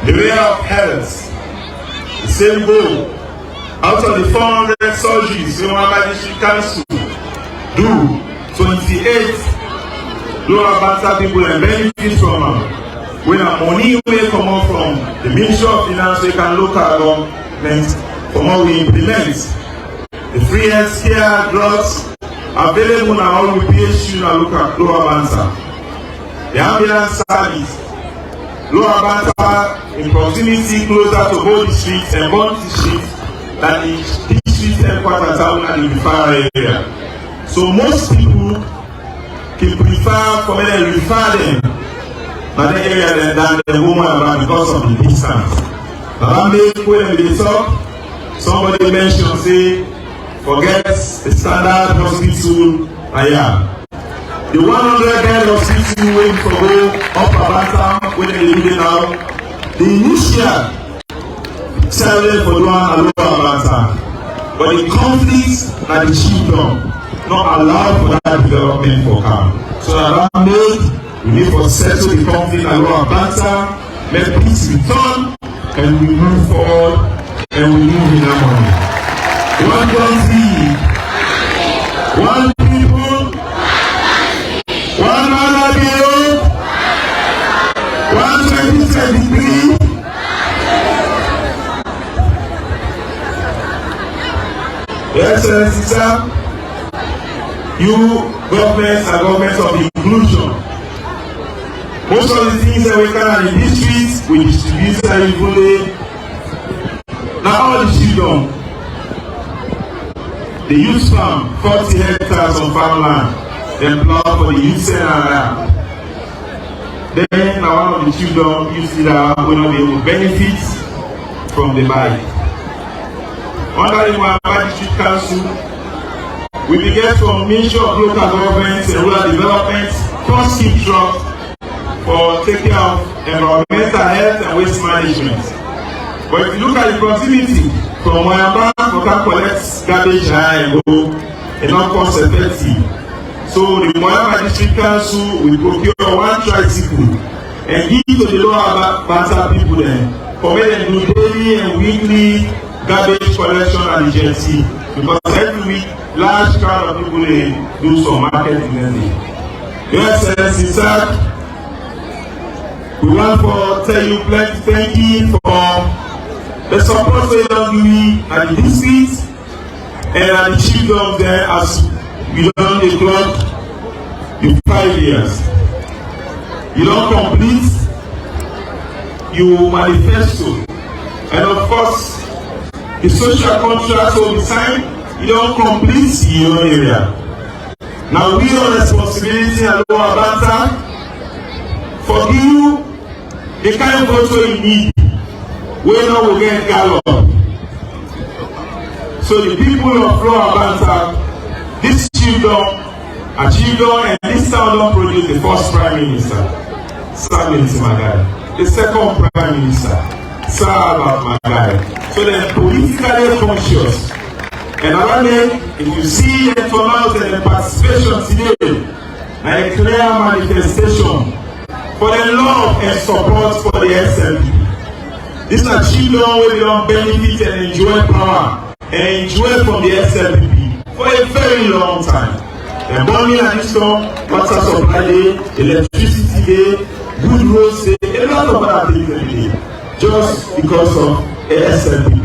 The way of health, the same goal. Out of the 400 surgeries, the Moyamba District Council do 28 Lower Banta people and benefit from them. When a money will come out from the Ministry of Finance, we can look at government for how we implement the free health care drugs available now all the PHU and look at Lower Banta. The ambulance service, Lower Banta in proximity closer to both districts and both districts than the district headquarters town and the far area. So most people can prefer for me to refer them but the area than the woman because of the distance. But when they talk, somebody mentioned say, forget the standard hospital the 100-bed hospital waiting for go up Abanta when they do it now. The initial salary for doing a lower Abanta, but the conflicts and the chiefdom not allowed for that development for come. So that we need to settle the conflict and Lower Banta, let peace return, and we move forward, and we move in harmony. One country, one people, one dollar bill, 2023. Your Excellency, sir, you governments are governments of inclusion. Most of the things that we can in these streets, we distribute evenly. Now all the children, the youth farm, 40 hectares of farmland, then plow for the youth center. Then now one of the children, you see that will not be able to benefit from the bike. Under the Moyamba District Council, we began from Ministry of Local Government and Rural Development, cross-skip truck, for taking care of environmental health and waste management. But if you look at the proximity from Moyamba, we can collect garbage and go and not cost effective. So the Moyamba District Council will procure 1 tricycle and give to the Lower Banta people then for me to do daily and weekly garbage collection and agency because every week large crowd of people do some marketing every day. Your Excellency, sir, we want to tell you plenty thank you for the support we don't give me at the district and at the children there as we done the club in 5 years. You don't complete, you manifesto, and of course the social contract will be signed, you don't complete your area. Now we have responsibility at Lower Banta for you the kind of vote you need. We know we get gallop. So the people of Lower Banta, this children are children and this town don't produce the first Prime Minister, Sir Minister Magai, the second Prime Minister, Sir Albert Magai. So they're politically conscious. And around if you see them come out and the participation today, and a clear manifestation for the love and support for the SLP. These are children where they don't benefit and enjoy power. enjoy from the SLPP for a very long time. The money and storm, water supply day, electricity day, good roads day, a lot of other things every day, just because of the SLPP.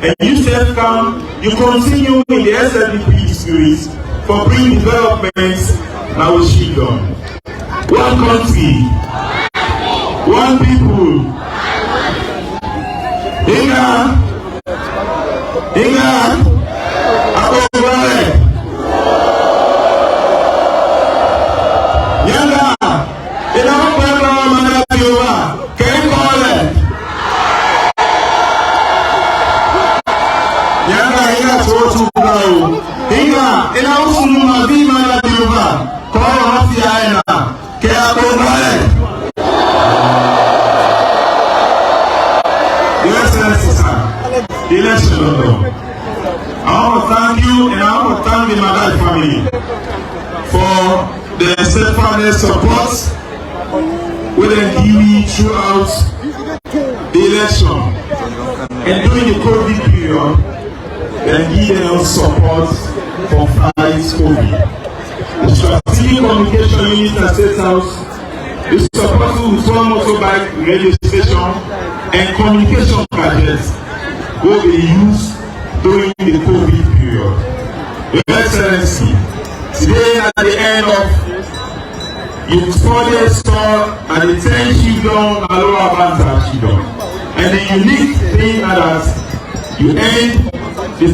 And you self come, you continue in the SLPP series for bringing developments now with children. One country, one people. Inga, Akobare, Yanga, Inga, Mangabiwa, Kekole. Yanga, Sotu Brau, Inga, Usuma, Bima, Biva, Koro Mafia, Keakobare. Election London. I want to thank you and I want to thank the Madai family for the steadfast support we then give me throughout the election. And during the COVID period, they give them support for fight COVID. The strategic communication unit at State House is supported with one motorbike radio station and communication gadgets will be used during the COVID period. Your Excellency, today at the end of you further saw and the 10 children and lower Banta children. And the unique thing that you end the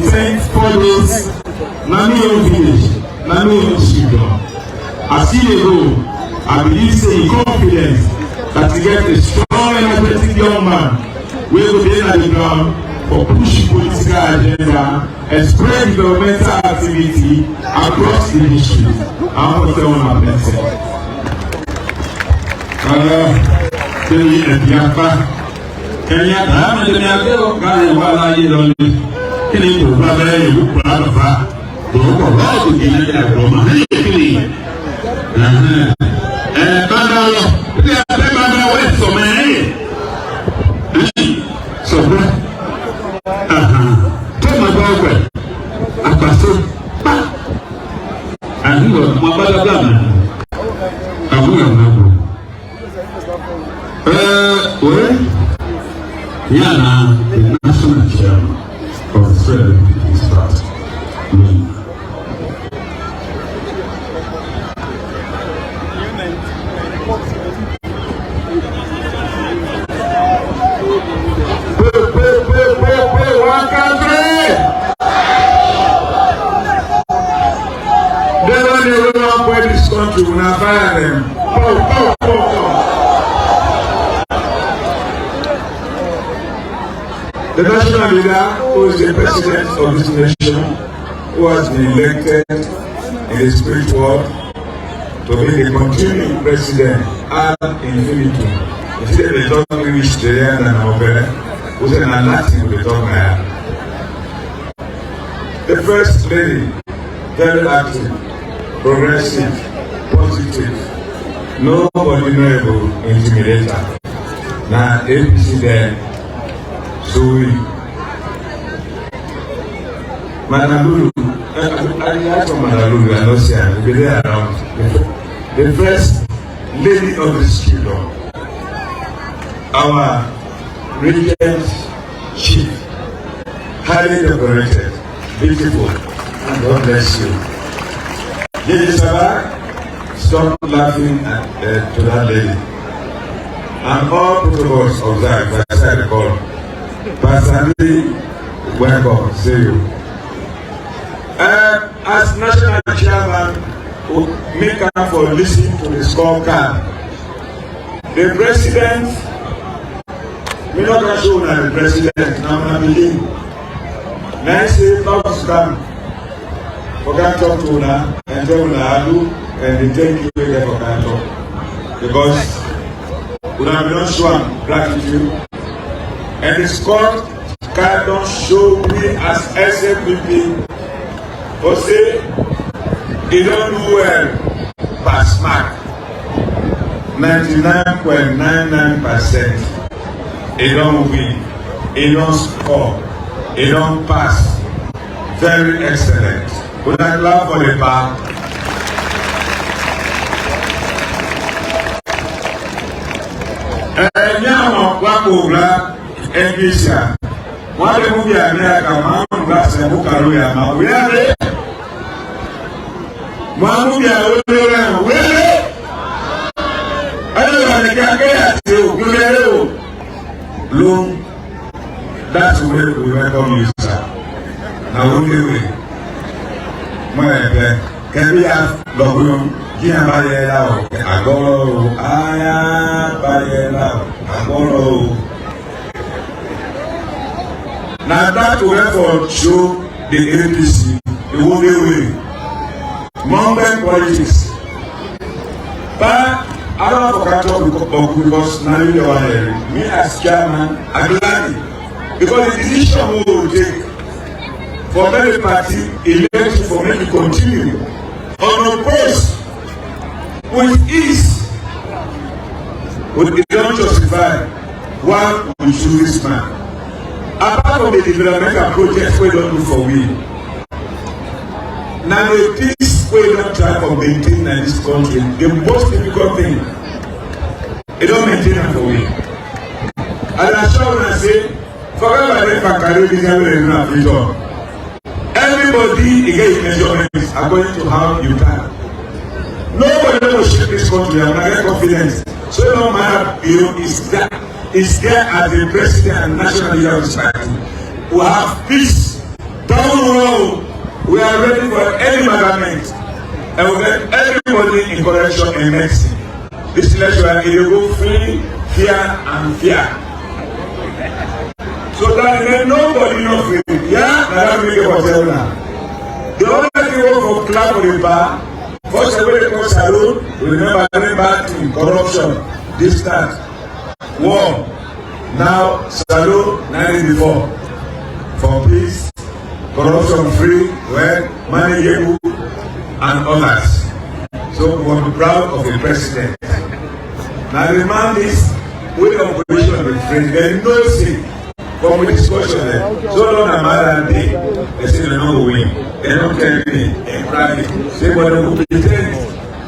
4 days, Nami village, Nami children. As they go, I believe say in confidence that you get a strong and energetic young man we will be at the ground for pushing political agenda and spread developmental activity across the district. I want to tell my blessing. Tell and Yapa. Kenya, I'm the Yako, Kaya, Yoli. Can you brother, you brother? Don't go right to get that woman. Yana, the national chairman of the Federal People's Party, Moyamba. One country. They don't even know where this country will not fire them. The national leader, who is the president of this nation, who has been elected in the spirit world to be the continuing president ad infinitum. Instead they don't reach the end and over, who said nothing will be done there. The first lady, very active, progressive, positive, nobody knowable intimidator. Now APC there. So we Manalulu, I from Manalulu, I know Sian, we'll be there around. The first lady of this kingdom, our regent chief, highly decorated, beautiful, and God bless you. Lady Sabah, stop laughing to that lady. And all protocols observed, as I recall. Personally, welcome, see you. As national chairman, who make up for listening to the scorecard, the president, we not going to show the president, I'm believe. Nice say, talks come. For can talk to her, and tell her, and they take you there for can talk. Because we have not shown gratitude. And the scorecard don't show me as SFPP. Or say, they don't do well, pass mark. 99.99%. They don't win. They don't score. They don't pass. Very excellent. Would I clap for the back? Now, what will black and Bisha? What will be America? Mount Glass and Bukaruya. We are there. Mamubia, where? I don't know the Gagaya. Loom. That's the way we welcome you, sir. Now, only way. My can we have the room? Kia Bayela, Agoro, Aya Bayela, Agoro. Now that will therefore show the APC the only way. Mountain politics. But I don't have to talk because now you are me as chairman, I'm glad because the decision we will take for many party election for me to continue unopposed with ease. We don't justify why we choose this man. Apart from the developmental projects we don't do for we. Now the peace we don't try to maintain in this country, the most difficult thing, it don't maintain it for we. And I'm sure when I say, forever if I carry this every everybody again measurements according to how you can. Nobody will shape this country and I get confidence. So no matter you is there as the president and national leader of this party. We have peace down the road. We are ready for any government and we get everybody in correction and medicine. This election will go free, fair and fair. So that nobody knows free. Yeah, that's really what I'm now. The only thing we go for clap for the bar. First of all, they call salute. We remember any bad thing, corruption, distance, war. Now, salute 90 before. For peace, corruption free, well, manageable, and others. So we will be proud of the president. Now, remind this, with the opposition of the friends, there is no sin. From the discussion there, so long as matter day, they say they don't win. They don't tell me in private. Say what they will pretend.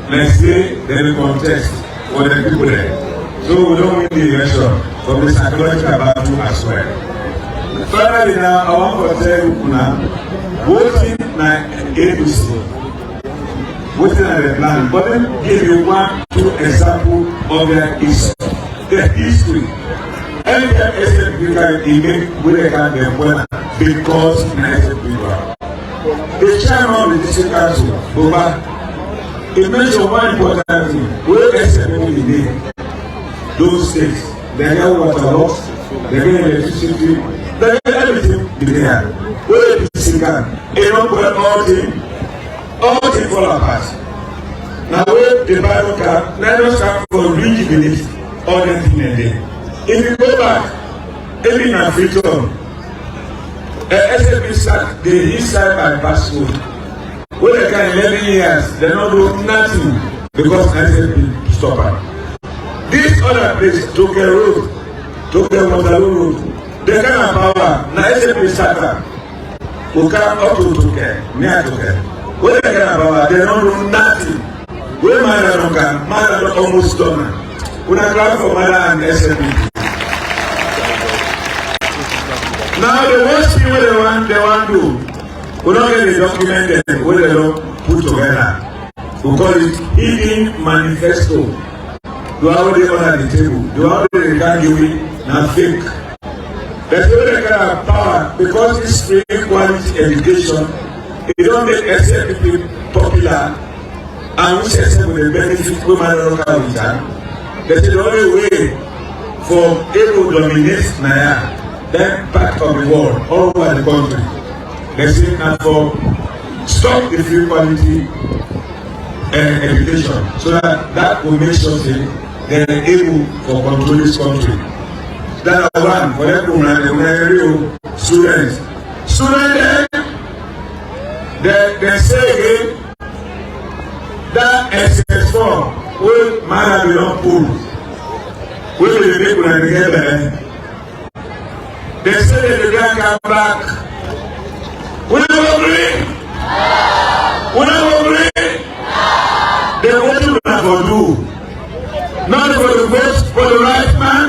Next day, they will contest for the people there. So we don't win the election from the psychological battle as well. Finally now, I want to tell you now, voting na APC, voting na the plan, but then give you 1-2 examples of the history. Every time SFP can even with a kind of weather because SFP. The chairman of the district council, Boba, he mentioned one important thing. Where SFP will be those states, they get water loss, they get electricity, they get everything be there. Where the district can, they don't put all things fall apart. Now where the Bible can, let us come for rejuvenate all the things in there. If you go back, even in Africa, SFP start the inside by passport. When they can 11 years, they don't do nothing because SFP stop it. This other place, Toke Road, Toke Waterloo Road, they can have power. Now SFP starter, who come up to Toke, near Toke. When they can have power, they don't do nothing. When Mother don't come, Mother almost done. When I grab for Mother and SFP. Now the worst thing they want to do, we don't get the document that we don't put together. We call it hidden manifesto. Do already under the table. Do already can't give it now fake. That's why they can have power because this free quality education, it don't make SFP popular and which SFP will benefit women local with that. That's the only way for able to dominate Naya. Then part of the world, all over the country. They say now for stop the free quality education so that will make sure they are able to control this country. That's one for them students. Students they say again that SS4 will man belong pool. Will the people and together. They say that they can't come back We never agree. We never agree. Then what do we have to do? Not for the vote for the right man.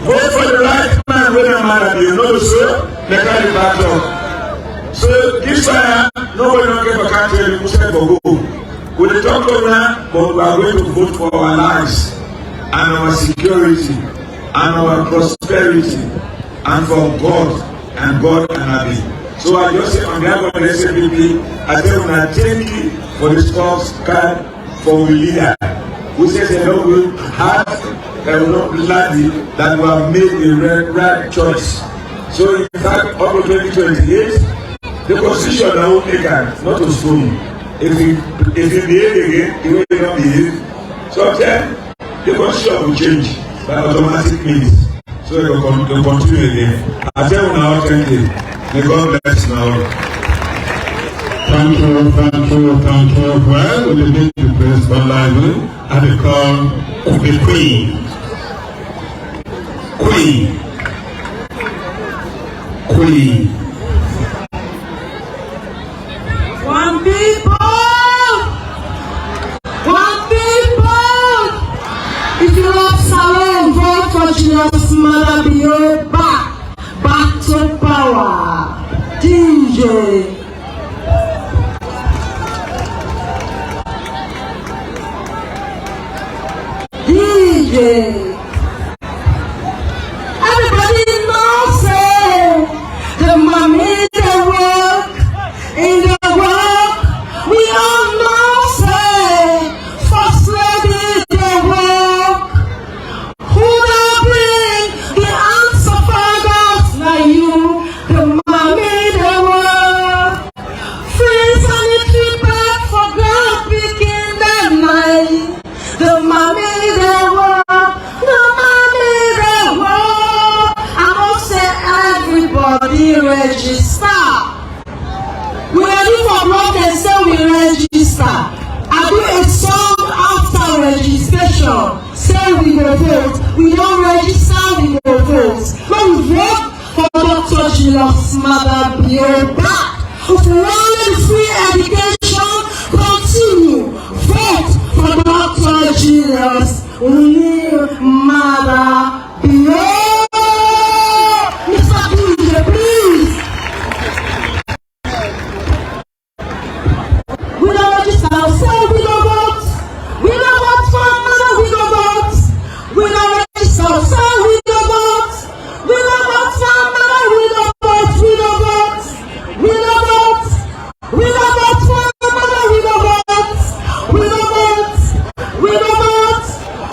Vote for the right man when a man you know so they carry back up. So this time nobody don't get a country who said for go. We dey talk now, but we are going to vote for our lives and our security and our prosperity and for God and Abi. So I just say on behalf of the SNDP, I tell you thank you for the sports card for the leader who says they don't will have and not gladly that we have made the right choice. So in fact, up to 2028, the constitution now will make not to stone. If you behave again, the way you don't behave, so then the constitution will change by automatic means. So it will continue again. I tell you now, thank you. May God bless now. Thank you. Well, we need to praise God lively and we call the Queen. One people. If you love Salem, vote for Jesus, Mother, be your back to power. DJ. Everybody knows it. The mommy, the work, in the work. We all know it. First lady, the work. Who will bring the answer for us? Now you, the mommy, the work. Free sanitary bag for ground picking the night. The mommy, the work. Everybody register. We ready for what they say we register. I do a song after registration. Say we go vote. We don't register, we go vote. When we vote for Dr. Julius Mother, be back. If we want free education, continue. Vote for Dr. Julius Mother, be please. We don't register ourselves, we don't vote. We don't vote for Mother, we don't vote. We don't register ourselves, we don't vote. We don't vote for Mother, we don't vote. We don't vote. We don't vote. We don't vote for Mother, we don't vote. We don't vote. We don't vote.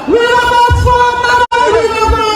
We don't vote for Mother, we don't vote.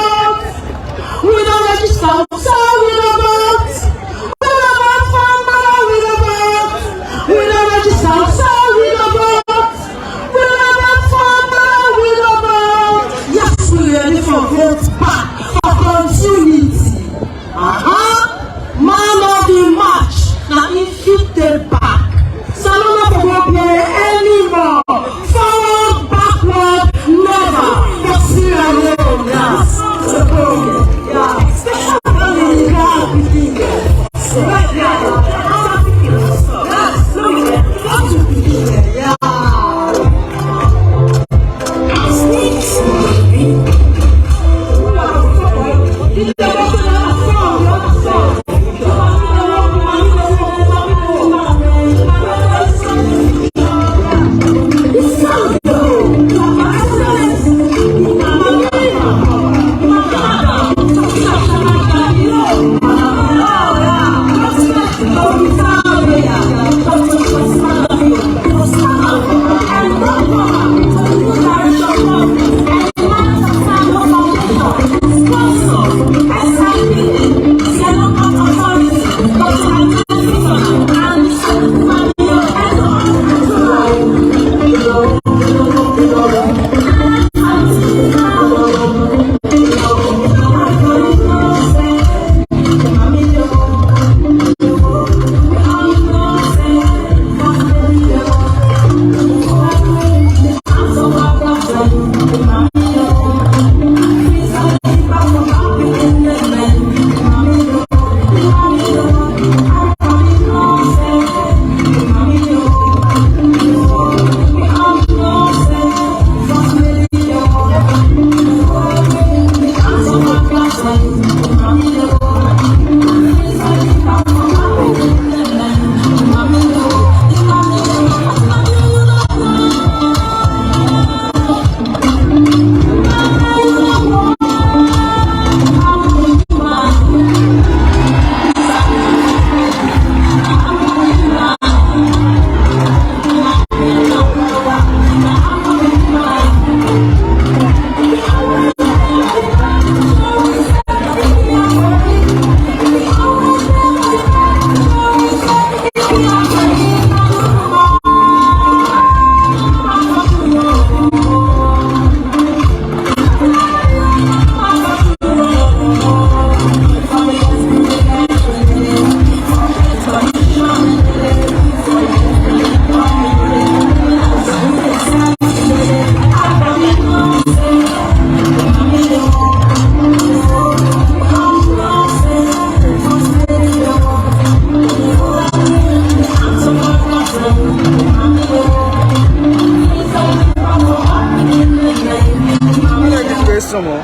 some more.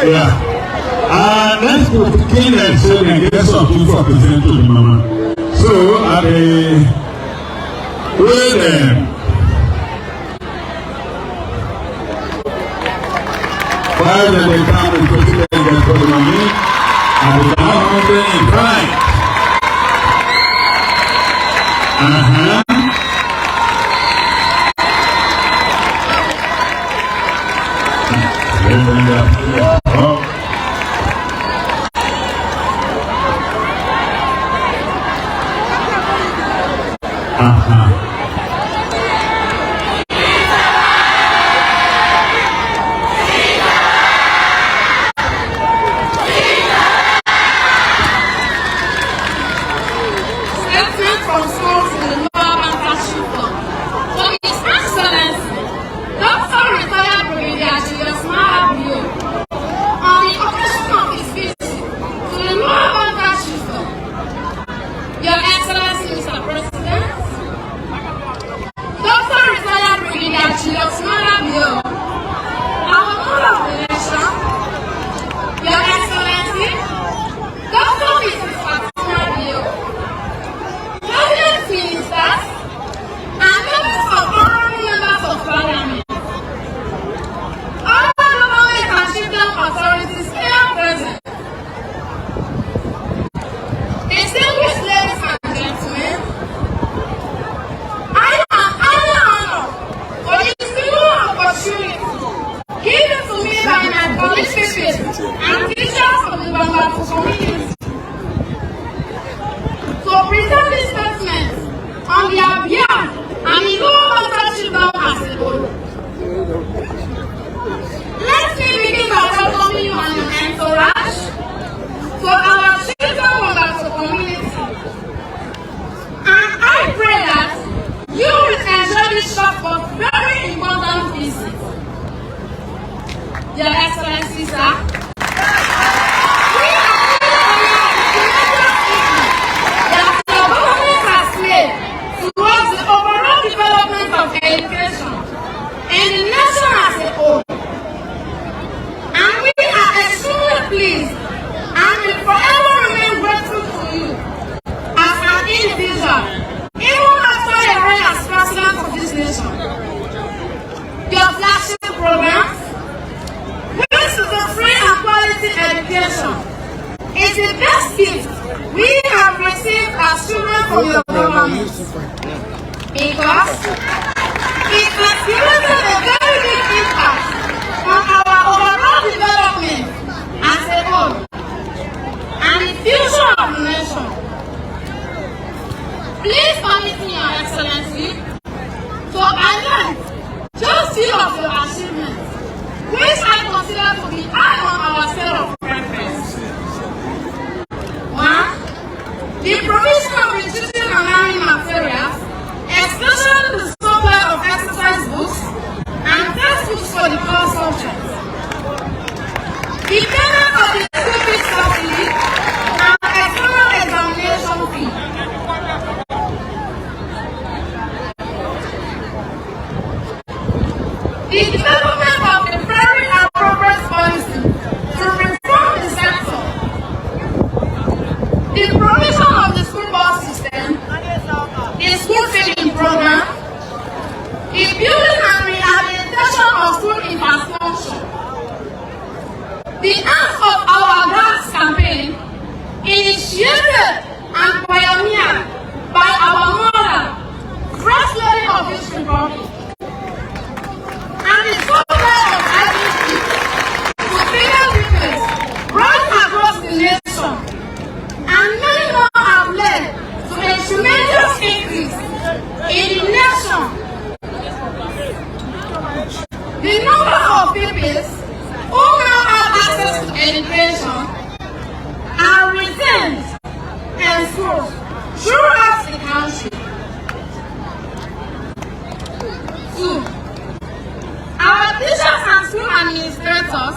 Yeah. Let's go to Kenya and say and get some people for present to the mama. So at the way then, while they come and put it in for the money, and the hungry and crying. Your Excellency, sir. Education and the nation as a whole. And we are extremely pleased and will forever remain grateful to you as an individual, even after your reign as president of this nation. Your flagship program, which is the free and quality education, is the best gift we have received as children from your government. Because it has given a very big impact on our overall development as a whole and the future of the nation. Please permit me, Your Excellency, to highlight just few of your achievements, which I consider to be high on our scale of preference. 1. The provision of literature and learning materials, especially the supply of exercise books and textbooks for the core subjects. The payment of the school fees subsidy and external examination fee. The development of the very appropriate policy to reform the sector. The provision of the school bus system, the school feeding program, the building and rehabilitation of school infrastructure, the act of our grants campaign, initiated and pioneered by our mother, First Lady of this Republic, and the supply of IDP to female victims right across the nation, and many more have led to a tremendous increase in the nation. The number of people who now have access to education are students and schools throughout the country. 2. Our teachers and school administrators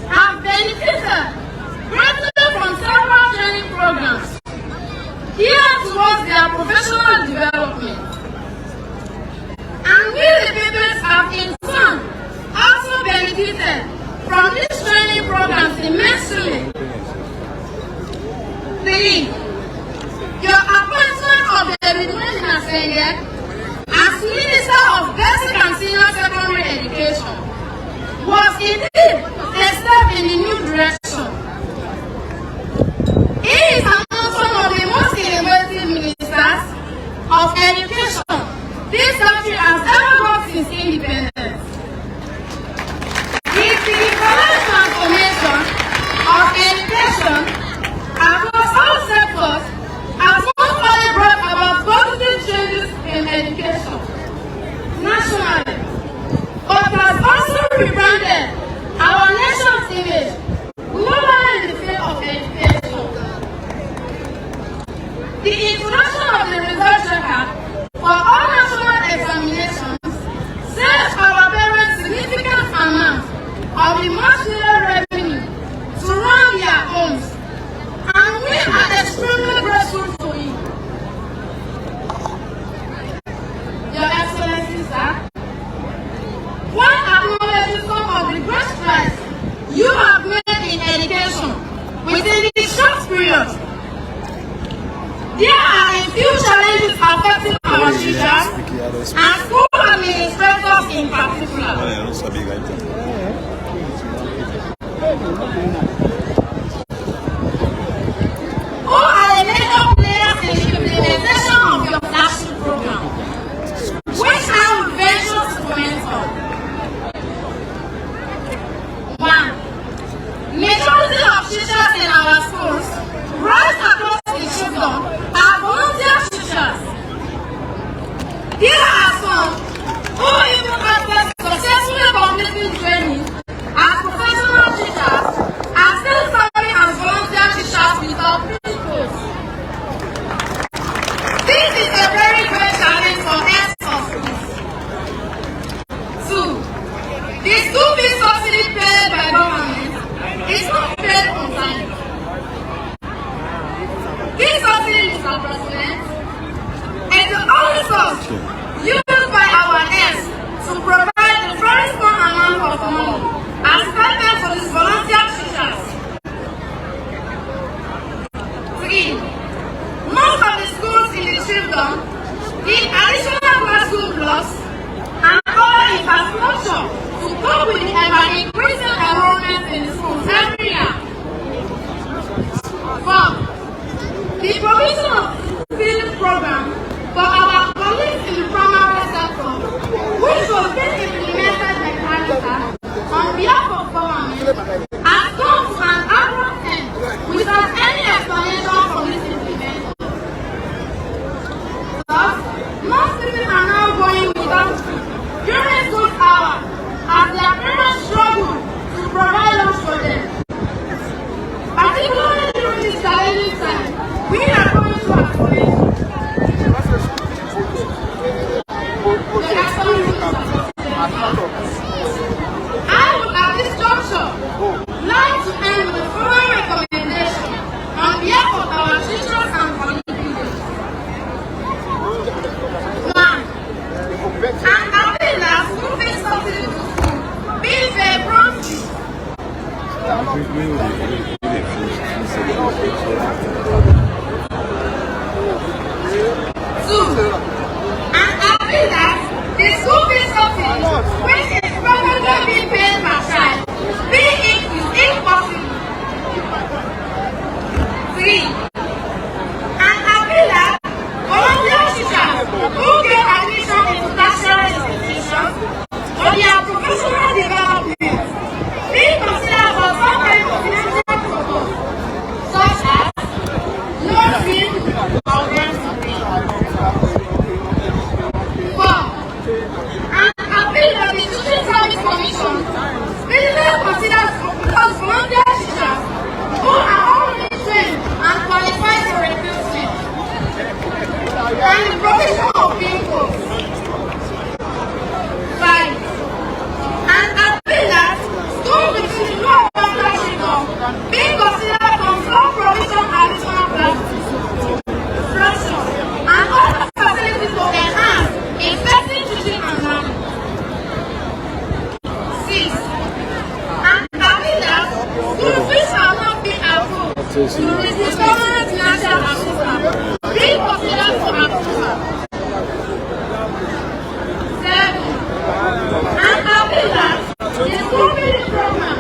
have benefited greatly from several training programs geared towards their professional development. And we the pupils have in turn also benefited from these training programs immensely. 3. Your appointment of David Mwendasenge as Minister of Basic and Senior Secondary Education was indeed a step in the new direction. He is among some of the most innovative ministers of education this country has ever got since independence. With the economic transformation of education across all sectors has not only brought about positive changes in education nationally, but has also rebranded our nation's image globally in the field of education. The introduction of the result record for all national examinations saves our parents significant amount of the much needed revenue to run their homes, and we are extremely grateful to you. Your Excellency, sir, one acknowledges some of the great strides you have made in education within this short period. There are a few challenges affecting our teachers and school administrators in particular. Who are the major players in the implementation of your flagship program, which I will venture to comment on? 1. Majority of teachers in our schools right across the children are volunteer teachers. There are some who even after successfully completing training as professional teachers are still serving as volunteer teachers without principals. This is a very great challenge for heads of schools. 2. The school fee subsidy paid by government is not paid on time. This subsidy, Mr. President, is the only source used by our heirs to provide the very small amount of money as payment for these volunteer teachers. 3. Most of the schools in the children need additional classroom blocks and other infrastructure to cope with the ever-increasing enrollment in the schools every year. 4. The provision of skills program for our colleagues in the primary sector, which was being implemented by Canada on behalf of government, has come to an abrupt end without any explanation for this implementation. Thus, most people are now going without food during school hours as their parents struggle to provide lunch for them. Particularly during this challenging time, we are going to acknowledge I would at this juncture like to end with the following recommendation on behalf of our teachers and volunteers. 1. An appeal that school fees subsidy to school be paid promptly. 2. An appeal that the school fees subsidy, which is probably being paid per child, be increased if possible. 3. An appeal that volunteer teachers who get admission into tertiary institutions for their professional development be considered for some kind of financial purpose, such as nursing or rent-to-pay. 4. An appeal that the Teaching Service Commission really considers volunteer teachers who are already trained and qualified current national assistant being considered for approval. 7. An applicant is moving the program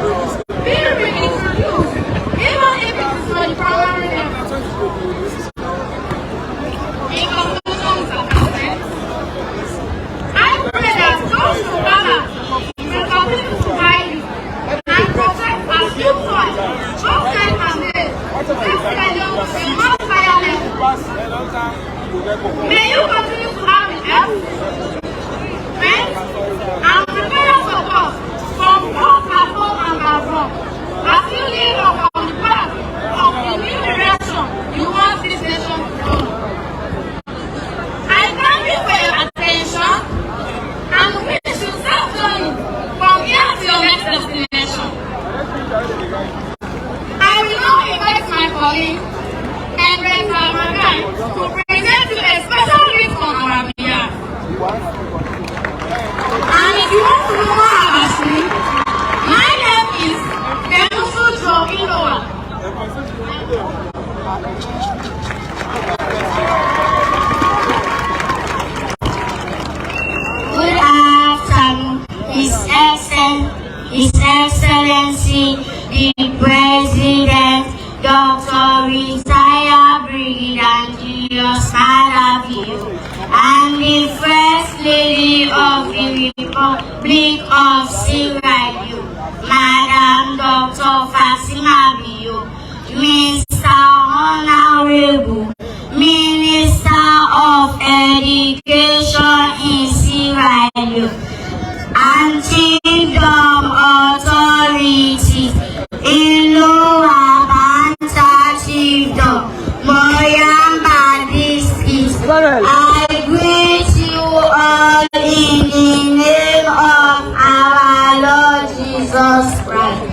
being reintroduced, even if it is for the primary level. In conclusion, Mr. President, I pray that those who gather will continue to guide you and protect as you fight, both men and men, this schedule a much higher level. May you continue to have the help, friends, and prepare support from both at home and abroad as you lead up on the path of the new direction you want this nation to go. I thank you for your attention and wish you safe journey from here to your next destination. I will now invite my colleague and to present you a special gift on our behalf. And if you want to know more about me, my name is Benusu Jokilowa. Good afternoon, His Excellency, the President, Dr. Retired Brigadier Julius Malavio, and the First Lady of the Republic of Sierra Leone, Madam Dr. Fatima Bio, Mr. Honorable Minister of Education in Sierra Leone, and Kingdom authorities in Moyamba Chiefdom, Moyamba District. I greet you all in the name of our Lord Jesus Christ.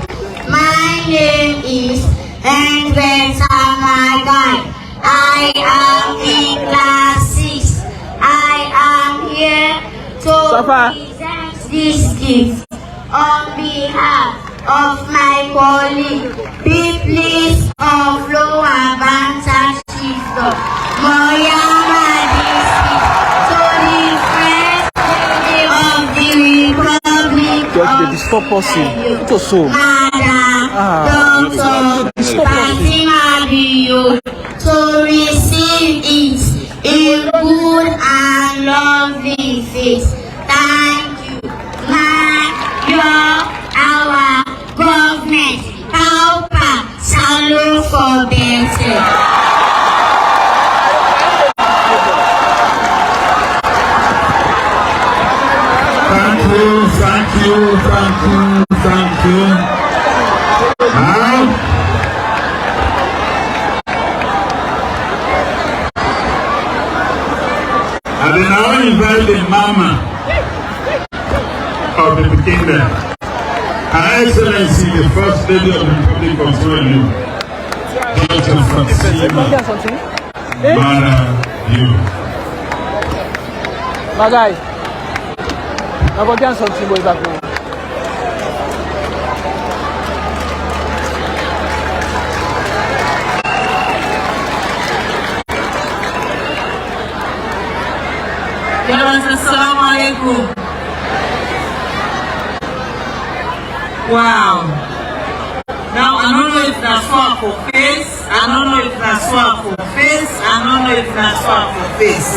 My name is Henrietta Magai. I am in class 6. I am here to present this gift on behalf of my colleague, Peoples of Lower Banta Chiefdom, Moyamba District, to the First Lady of the Republic of Sierra Madam Dr. Fatima Bio, to receive it in good and lovely faith. Thank you. Our government, Paupa, Salute for better. Thank you. I will now invite the mama of the kingdom, Her Excellency, the First Lady of the Republic of Sierra Leone, Dr. Fatima Malavio. Magai, I will dance something with that. Assalamu alaikum. Wow. Now I don't know if that's swap for face. I don't know if that's swap for face. I don't know if that's swap for face.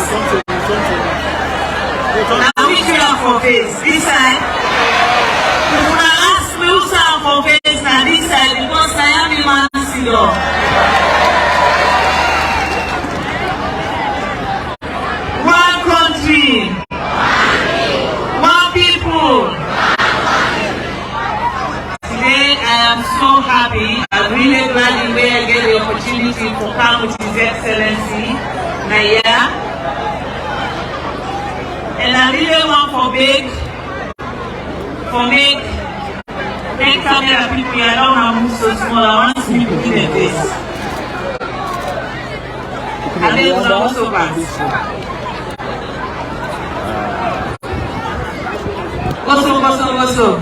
Now we swap for face. This side. If you ask me who swap for face now this side because I am the man one country. So happy. I'm really glad the way I get the opportunity to come with His Excellency Naya. And I really want for make camera people. I don't want to move so small. I want to see people in the face. And then we'll also pass. Also.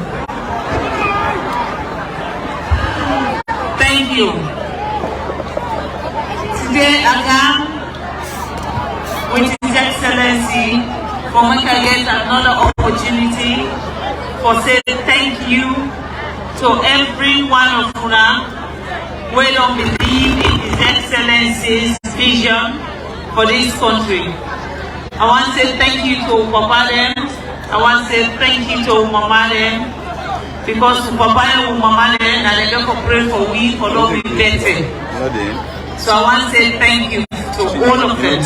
Thank you. today again with His Excellency for making us another opportunity for saying thank you to every one of you who don't believe in His Excellency's vision for this country. I want to say thank you to Papa them. I want to say thank you to Mama them. Because Papa and Mama them, and they don't pray for we, for not be better. So I want to say thank you to all of them.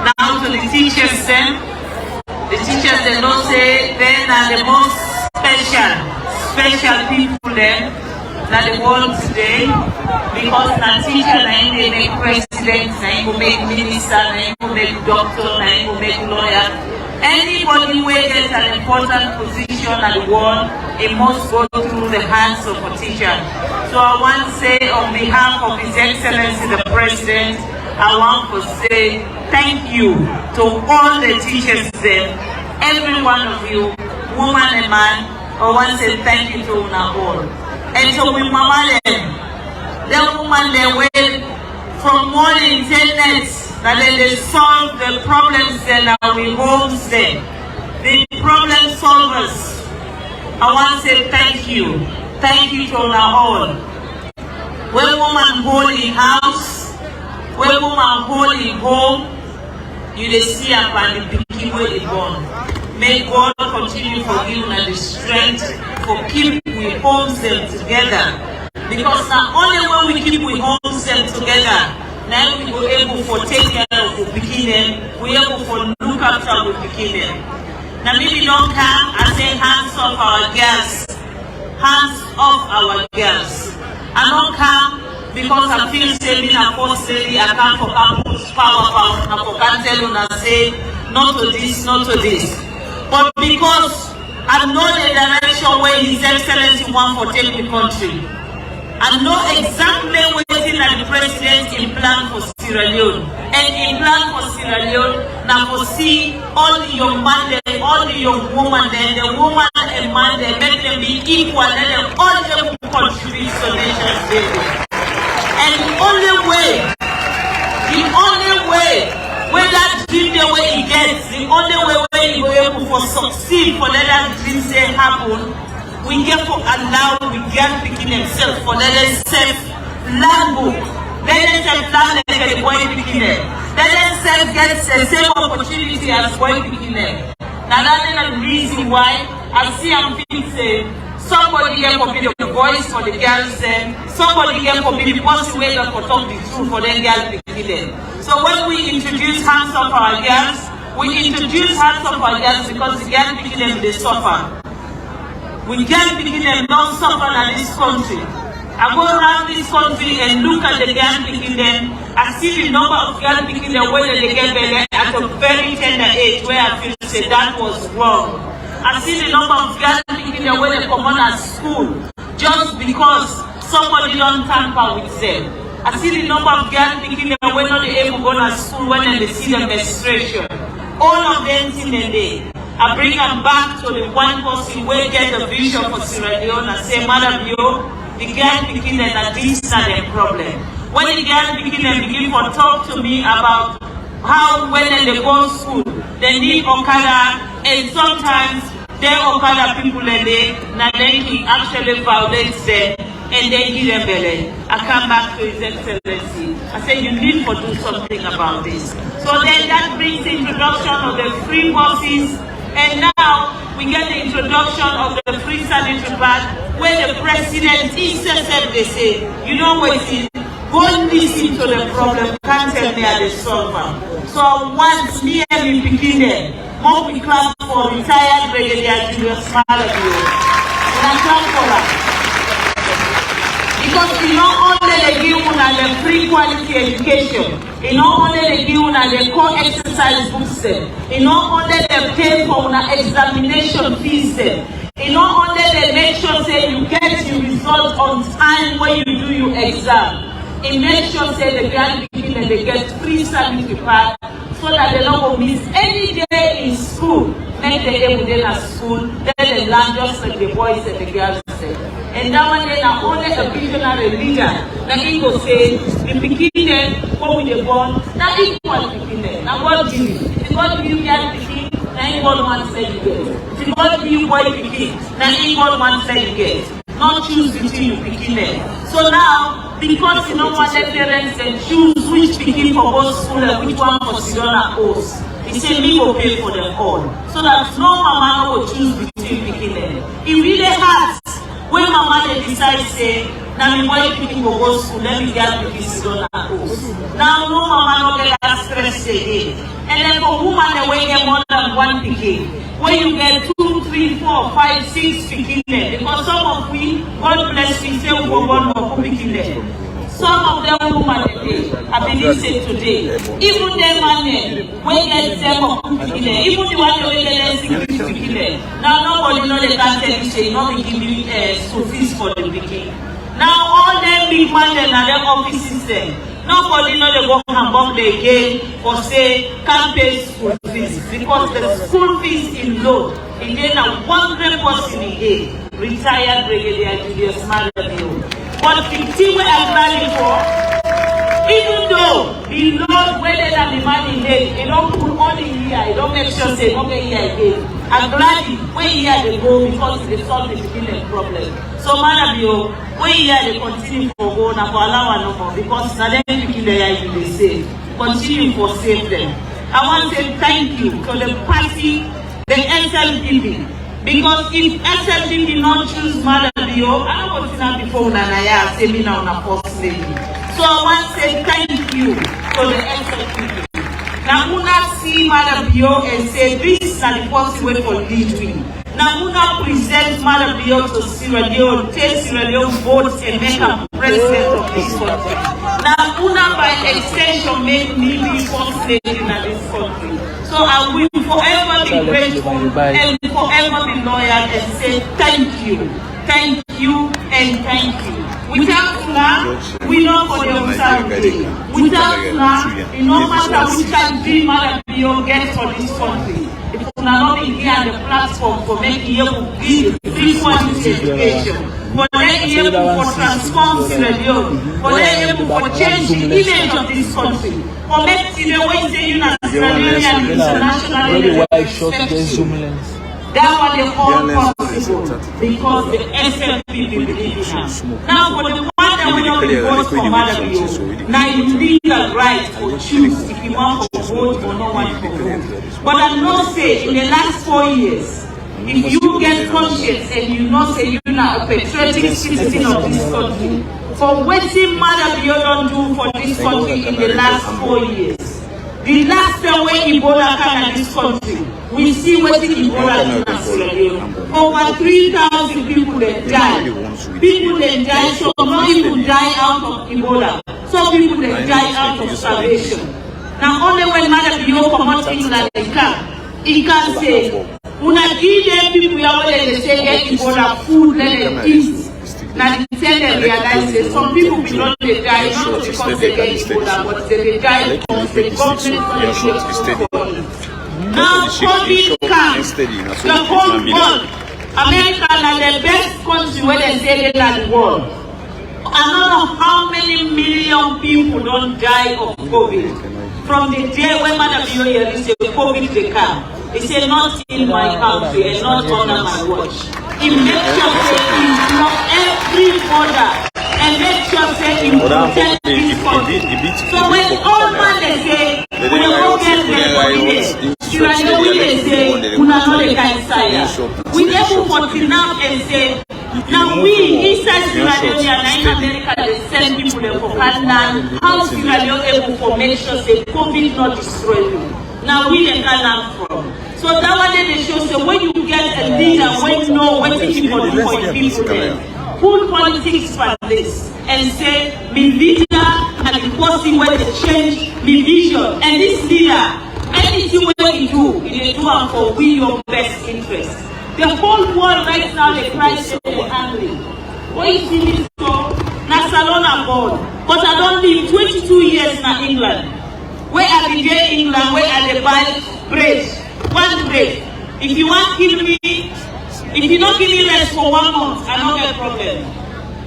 Now to the teachers then. The teachers they don't say they are the most special people then that the world today, because the teacher they make president, they will make minister, they will make doctor, they will make lawyer. Anybody who gets an important position at the world, it must go through the hands of a teacher. So I want to say on behalf of His Excellency the President, I want to say thank you to all the teachers there, every one of you, woman and man. I want to say thank you to all. And so with Mama them, the woman they wait from morning till night, that they solve the problems then we homes them. The problem solvers. I want to say thank you. Thank you to all. When woman hold in house, when woman hold in home, you they see up and the picking where they born. May God continue for you and the strength for keep we homes them together. Because not only when we keep we homes them together, now we go able for take care of the beginning, we able for look after the beginning. Now maybe don't come and say hands off our girls. Hands off our girls. I don't come because I feel saving a first lady, I come for campus power, I can tell you and say not to this, not to this. But because I know the direction where His Excellency wants to take the country. I know exactly what the President in plan for Sierra Leone. And in plan for Sierra Leone, now for see all the young men, all the young women, the woman and man, they make them be equal, and then all of them contribute to the nation's building. And the only way where that dream the way it gets, the only way where you go able to succeed for that dream say happen, we get to allow the girl picking themselves for let them self-learn book. Let them self-learn like the boy picking them. Let them self-get the same opportunity as boy picking them. Now that's the reason why I see I'm thinking say, somebody here for be the voice for the girls then, somebody here for be the person way that for talk the truth for them girls picking them. So when we introduce hands of our girls, we introduce hands of our girls because the girls picking them they suffer. We girls picking them don't suffer in this country. I go around this country and look at the girls picking them. I see the number of girls picking them when they get belly at a very tender age where I feel to say that was wrong. I see the number of girls picking them when they come on at school just because somebody don't tamper with them. I see the number of girls picking them when not able to go to school when they see the menstruation. All of them in the day. I bring them back to the one person where get the vision for Sierra Leone and say, Madam Yo, the girl picking them that this is not their problem. When the girl picking them begin to talk to me about how when they go to school, they need Okada, and sometimes their Okada people and they actually violates them and they give them belly. I come back to His Excellency. I say you need to do something about this. So then that brings the introduction of the free buses. And now we get the introduction of the free sanitary pad where the president himself they say, you know what it is? Go listen to the problem, can't tell me how they solve them. So once me and me begin there, more we clap for retired Brigadier Julius Smile of you. And I clap for that. Because you not only they give you the free quality education, you not only they give you the core exercise books, you not only they pay for examination fees, you not only they make sure say you get your result on time when you do your exam. It makes sure say the grand beginning and they get free sanitary pad so that they don't miss any day in school. Make the day within a school, then they learn just like the boys and the girls say. And that one day, not only a visionary leader, that he will say, in beginning, what we they born, now equal picking there. Now what do you? If God give you girl picking, now equal one say you get. If God give you boy picking, now equal one say you get. Not choose between you picking there. So now, because you don't want the parents and choose which picking for both school and which one for Sidona course, he said me will pay for them all. So that no mama will choose between picking them. It really hurts when mama they decide say, now me boy picking will go school, let me get picking Sidona course. Now no mama no get that stress again. And then for woman they will get more than one picking. When you get 2, 3, 4, 5, 6 picking there, because some of we, God bless me, say we will born more picking there. Some of them women today, I believe say today, even them man when get them of picking there, even the one that get them picking there. Now nobody know they can't tell you say not be giving school fees for the picking. Now all them big man and their offices there. Nobody know they go and bomb the again or say can't pay school fees because the school fees in low again a 100% in a retired brigadier Julius Malavio. But 15 we are planning for, even though the Lord whether than the money late, they don't put all the year, they don't make sure say okay here again. I'm glad when here they go because they solve the beginning problem. So Malavio, when here they continue for go now for allow no more because now they picking the year they say continue for save them. I want to say thank you to the party, the SLPP, because if SLPP not choose Malavio, I don't want to know before Nanaya say me now na first lady. So I want to say thank you to the SLPP. Now Muna see Malavio and say this is the first way for lead. Now Muna present Malavio to Sierra Leone, take Sierra Leone votes and make a president of this country. Now Muna by extension make me be first lady in this country. So I will forever be grateful and forever be loyal and say thank you, and thank you. Without Sula, we know for the uncertainty. Without Sula, no matter which country Malavio gets for this country, if we are not here on the platform for making you give free quality education, for them able for transform Sierra Leone, for them able for change the image of this country, for making Sierra Leone say you are Sierra Leone and internationally. That was the whole possible because the SLPP believe in us. Now for the one that we don't vote for Malavio, now you need the right to choose if you want to vote or not want to vote. But I know say in the last 4 years, if you get conscious and you know say you're not a patriotic citizen of this country, for what Malavio don't do for this country in the last 4 years. The last time when Ebola came in this country, we see what Ebola did in Sierra Leone. Over 3,000 people that died. People that died, so not even die out of Ebola. Some people that die out of starvation. Now only when Malavio come out England, he can say, when I give them people where they say get Ebola food, let them eat. Now they tell them realize that some people will not die not because they get Ebola, but they die because the government. Now COVID comes, the whole world, America is the best country where they say they are the world. I don't know how many million people don't die of COVID. From the day when Malavio here is a COVID they come. He said not in my country and not under my watch. He makes sure say he block every border and make sure say he protect this country. So when all man they say, we don't get the holiday, Sierra Leone they say, we not the kind science. We able to now and say, now we inside Sierra Leone and in America they send people there for land. How Sierra Leone able to make sure say COVID not destroy you. Now we they can learn from. So that one day they show say when you get a leader, when you know what to do for the people there, put politics for this and say, me leader and the person where they change me vision. And this leader, anything where you do it for we your best interest. The whole world right now they cry say they're angry. What you see this so? Na Salona born, but I don't live 22 years in England. Where I be there in England, where I dey buy bread. One bread. If you want to kill me, if you don't give me rest for 1 month, I don't get a problem.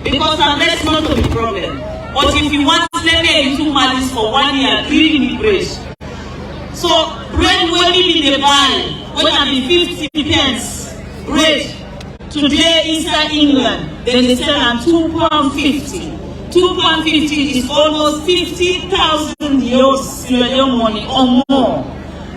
Because I'm less not to be problem. But if you want slavery two malice for 1 year during the bread. So bread will be in the barrel, when I be 50 pence bread. Today inside England, they sell at £2.50. £2.50 is almost 50,000 euros money or more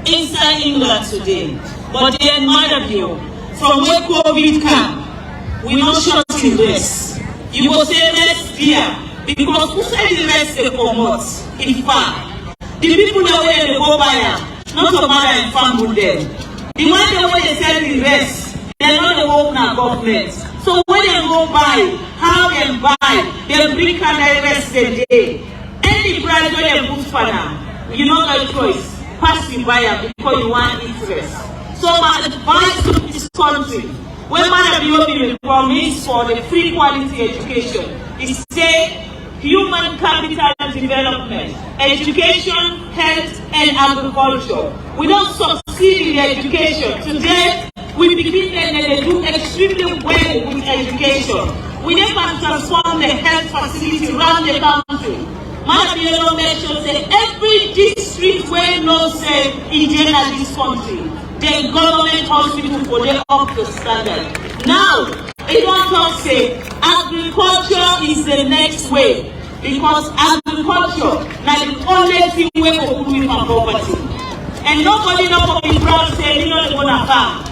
inside England today. But then, Madam Yo, from where COVID came, we not short in this. You will say less beer because who said the rest they promote in fact? The people that way they go buy them, not to matter and farm with them. The one that way they sell the rest, they're not the open government. So when they go buy, how they buy, they bring kind rest the day. Any price when they put for them, you know no choice. Pass the buyer because you want interest. So my advice to this country, when Madam Yobi promise for the free quality education, is say human capital development, education, health, and agriculture. We don't succeed in the education. Today, we begin and they do extremely well with education. We never transform the health facility around the country. Madam Yobi mentioned that every district where no say in general this country, the government hospital for them up to standard. Now, it don't talk say agriculture is the next way because agriculture now the only thing we will do with our poverty. And nobody knows be proud say you know they're gonna farm.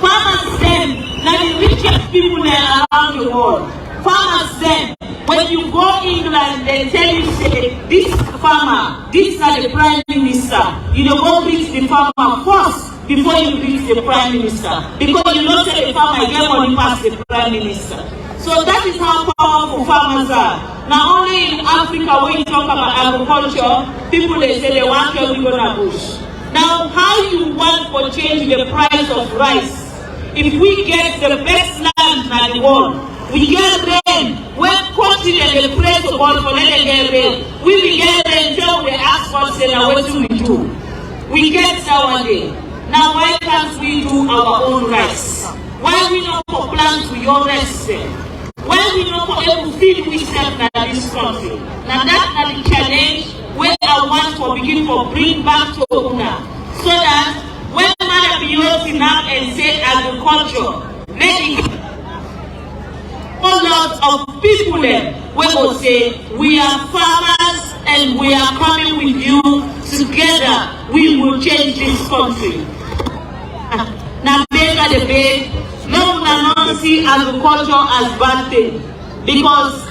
Farmers then now the richest people there around the world. Farmers then when you go England they tell you say this farmer, this is the prime minister. You know go reach the farmer first before you reach the prime minister. Because you don't say the farmer get money past the prime minister. So that is how powerful farmers are. Not only in Africa when you talk about agriculture, people they say they want to go to bush. Now how you want to change the price of rice? If we get the best land in the world, we get rain, when continent the praise of God for letting get rain, we will get rain until we ask God say now what do we do? We get our day. Now why can't we do our own rice? Why we not for plant to your rest? Why we not for able to feed ourselves in this country? Now that's the challenge where I want to begin to bring back to Una. So that when Madam Yosi now and say agriculture, let it a lot of people there we will say we are farmers and we are coming with you together. We will change this country. Now better the big, no one see agriculture as bad thing because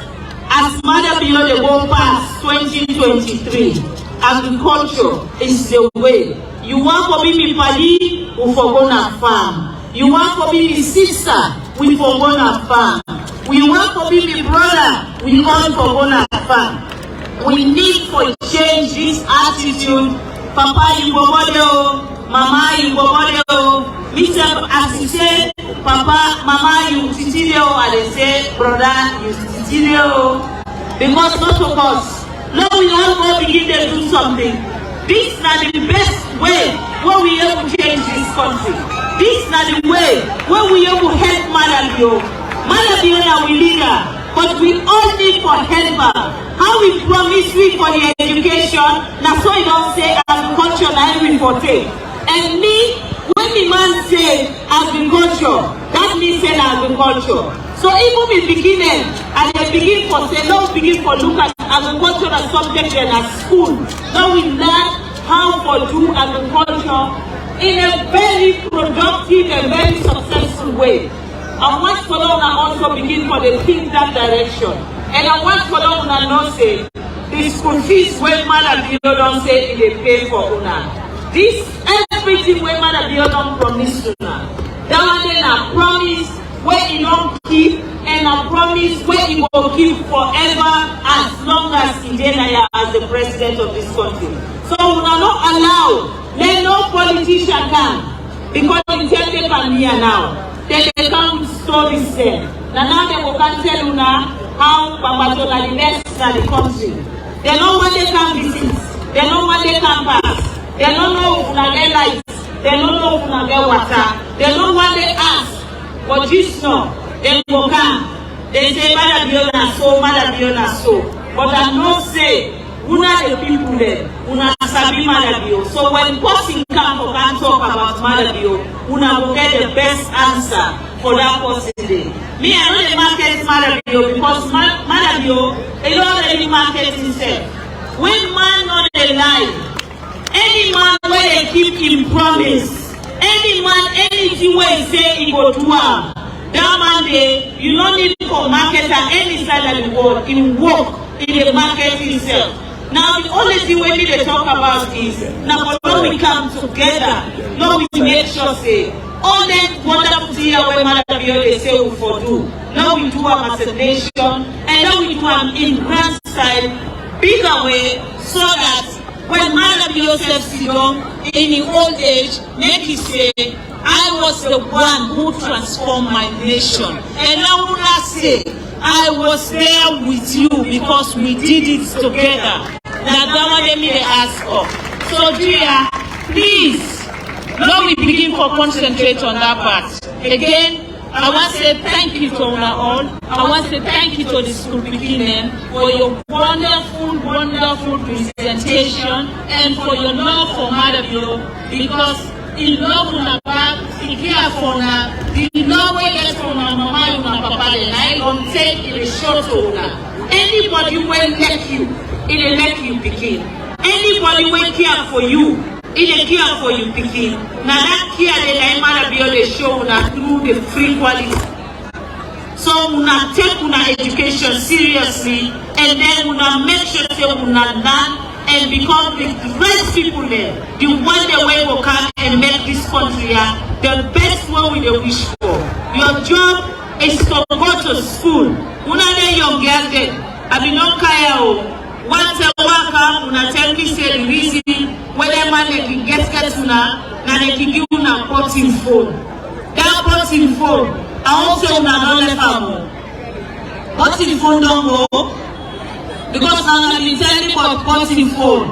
as Madam Yosi go past 2023, agriculture is the way. You want to be Padi, we for gonna farm. You want to be my sister, we for gonna farm. We want to be my brother, we all for gonna farm. We need to change this attitude. Papa, you go body, Mama, you go body. Mr. As you say, Papa, Mama, you Titilio, and they say, brother, you Titilio. Because not of us. No, we all go begin to do something. This is not the best way where we able to change this country. This is not the way where we able to help Madam Yo. Madam Yo now we leader, but we all need for help her. How we promise we for the education, now so you don't say agriculture now we for take. And me, when the man say agriculture, that means say agriculture. So even in the beginning, and they begin for say, no begin for look at agriculture as subject in a school. Now we learn how to do agriculture in a very productive and very successful way. I want for them to also begin for the think that direction. And I want for them to not say, the school fees when Madam Dio don't say they pay for Una. This everything when Madam Dio don't promise Una. That one then I promise where you don't keep, and I promise where you will keep forever as long as Idenaya as the president of this country. So we will not allow, let no politician come, because you tell them I'm here now. Then they come with stories there. Now they will come tell you now how Babatola the best in the country. They know when they come visit, they know when they come pass, they don't know if they get lights, they don't know if they get water, they know when they ask. But this no, they will come. They say, Madam Biona so, Madam Biona so. but I know say una the people there, una sabi Malabio. So when person come for can talk about Malabio, una will get the best answer for that person there. Me, I know the market Malabio because Malabio, a lot of the market himself. When man not alive, any man where they keep him promise, any man, anything where he say he go do am, that man there, you don't need for market at any side of the world, in work in the market himself. Now the only thing we need to talk about is now when we come together, now we make sure say all that wonderful thing where Malabio they say we for do. Now we do them as a nation, and now we do them in grand style, bigger way, so that when Malabio says in the old age, make it say, I was the one who transformed my nation. And now when I say, I was there with you because we did it together. That's what they ask for. So dear, please, now we begin to concentrate on that part. Again, I want to say thank you to all. I want to say thank you to the school beginning for your wonderful, wonderful presentation and for your love for Malabio, because in love una back, in care for una, the love we get from our mama and our papa, and I don't take in a short order. Anybody will let you, it will let you begin. Anybody will care for you, it will care for you begin. Now that care that Malabio they show una through the free quality. So una take una education seriously, and then una make sure that una learn and become the great people there. The one the way will come and make this country the best one we wish for. Your job is to go to school. Una de young girl there, I be no kaya o. Once a worker, una tell me say the reason whether man they can get una, na they can give una porting phone. That porting phone, I also una don't let her. Porting phone don't go. Because now I've been telling me about porting phone.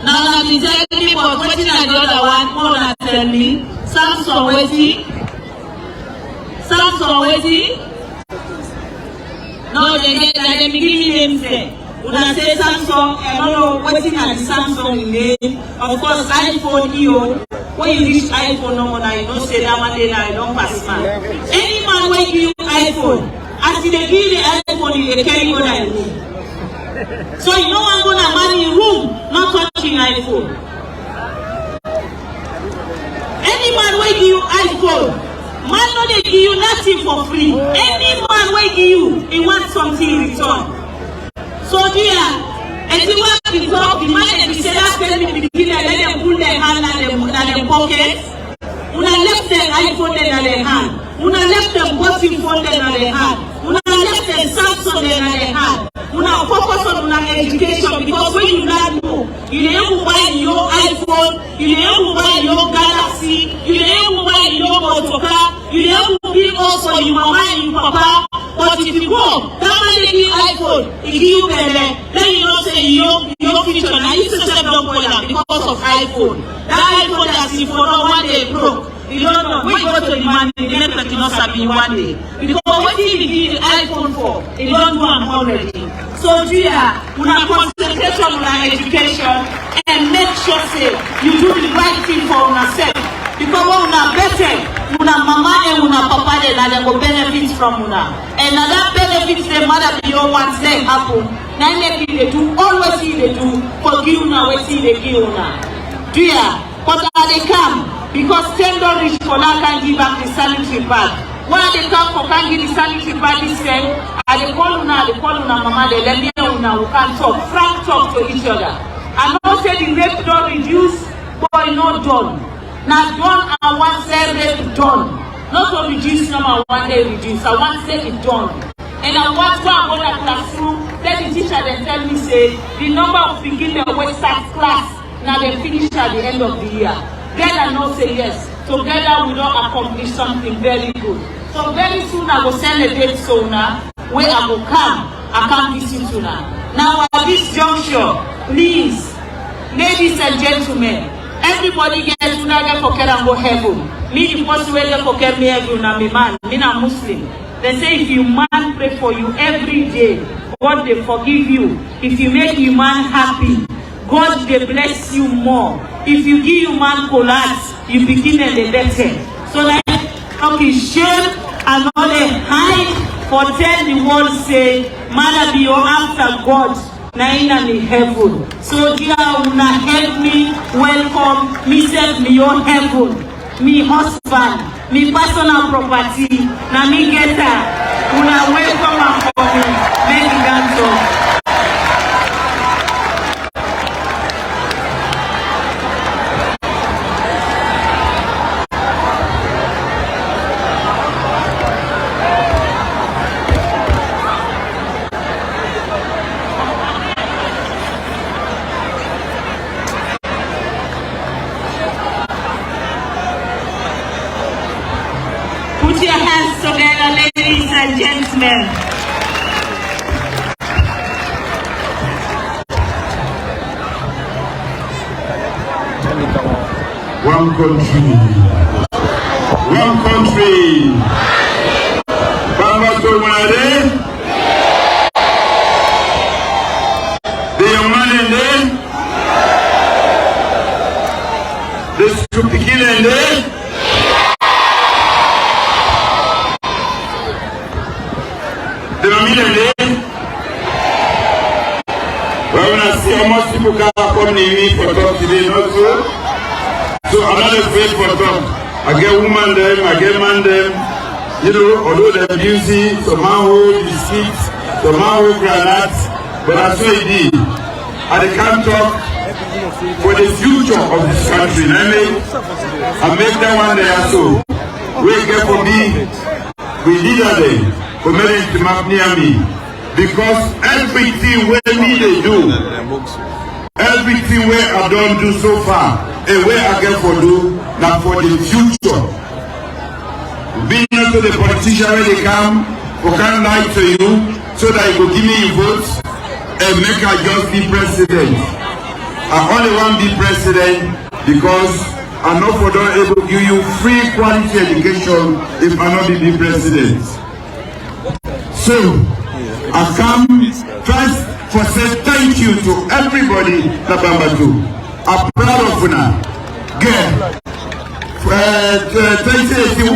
Now I've been telling me about waiting at the other one. More than tell me. Samsung waiting. Samsung waiting. No, they be giving names there. When I say Samsung, I don't know waiting at the Samsung name. Of course, iPhone EO. When you reach iPhone number, you don't say that one day I don't pass man. Any man will give you iPhone. As they give the iPhone, they carry what I need. So you know I'm gonna marry in room, not touching iPhone. Any man will give you iPhone. Man no they give you nothing for free. Any man will give you, he wants something in return. So dear, and you want to talk, the man that say that tell me begin and let them pull their hand and their pockets. Una left their iPhone in their hand. Una left them watching phone in their hand. Una left them Samsung in their hand. Una focus on una education, because when you learn more, you don't buy your iPhone, you don't buy your Galaxy, you don't buy your motor, you don't be also your mama and your papa. But if you go, that man give you iPhone, he give you better, then you don't say your future. Now you just don't call them because of iPhone. That iPhone that you for one day broke. You don't know. We go to the man, the network cannot be one day. Because what did he give the iPhone for? He don't do them already. So dear, we have concentrate on our education and make sure say you do the right thing for yourself. Because when we are better, una mama and una papa they go benefit from una. And that benefits the mother be your once they happen. Now they do always they do forgive una waiting they give una. Dear, but they come because $10 for that can give back the sanitary pad. When they come for can give the sanitary pad this time, they call una mama, they let me know una who can talk, frank talk to each other. And not say the rape don't reduce, but not done. Now done and one say rape done. Not to reduce number one day reduce, I want to say it done. And I want to go to the classroom, then the teacher then tell me say the number of beginning the West start class, now they finish at the end of the year. Then I know say yes. Together we don't accomplish something very good. So very soon I will send a date to now where I will come. I can't visit you now. Now at this juncture, please, ladies and gentlemen, everybody gets to get for and go heaven. Me the person where get for me heaven, I'm a man, me a Muslim. They say if you man pray for you every day, God they forgive you. If you make you man happy, God they bless you more. If you give you man collapse, you begin a better. So like okay, shame and all the high for tell the world say, man be your after God. Now in heaven. So dear una help me welcome me self me your heaven. Me husband, me personal property, na me get her. Una welcome am for me. Make it dance up. Put your hands together, ladies and gentlemen. One country. One country. Bamba Tomade. The young man in there. The stupid killer in there. Well, when I see how much people come upon me for talk today, not so. So I'm not afraid for talk. I get woman them, I get man them. You know, although they're busy, some man hold biscuits, some man hold granates, but that's what it is. And they can't talk for the future of this country. I make that one there so. We get for me, we leader them. For me to map near me, because everything where me they do, everything where I don't do so far, and where I get for do, now for the future. Being to the politician when they come, who can lie to you, so that you will give me your votes and make I just be president. I only want to be president because I know for don't able to give you free quality education if I not be president. So, I come first for say thank you to everybody that Bambatu. I'm proud of you now. Girl, thank you for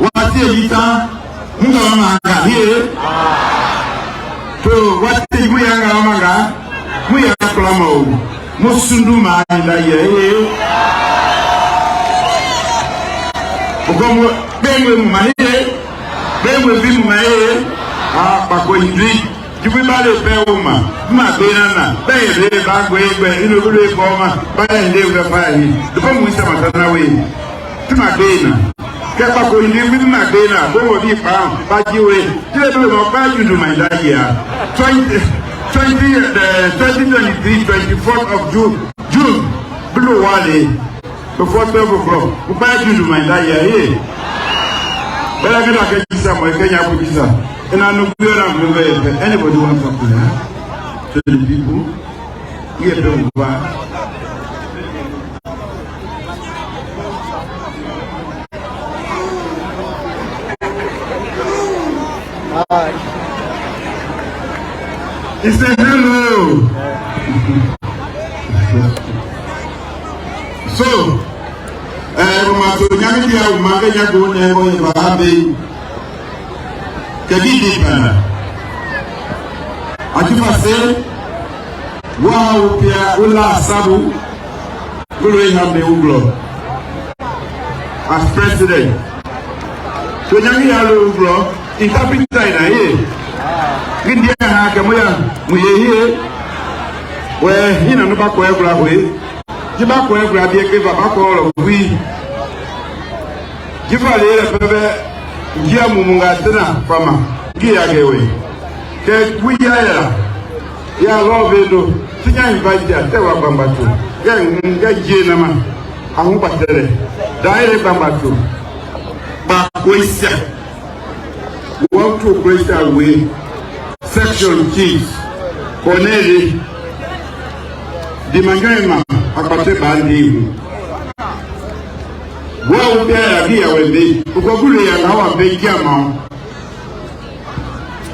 what you here. So, what you we are Klamo, Musunduma, and I Ben will be my but when you drink, you will not pay woman. My banana, pay a back way, but in a good former, but I live the fire. The bomb with some away. To my banana. Kepa going in with my banana, go will be found, but you will buy you to my year. 2023, 24th of June, Blue Wally, before 12 o'clock, who buy you to my year. But I get somewhere, Kenya Pukisa, and I know anybody wants something to the people. Get them back. He said hello. So, wow, Pia Ula Sabu, as president. So, Yami Uglo, interpreting India Hakamuya, we here where he and Nobako Ebra. Jibako Ebra, give a back all of we. Give a little Giamunga Fama, Giagewe. We are love it. Tia invite ya tewa Bambatu. Nga Jenama, Ahubatere, Dire Bambatu. Bakwesa. Want to grace away. Section chiefs, Corneli, the Mangama, Akate Bandi, Well, there will be, Ukoguli and our big amount.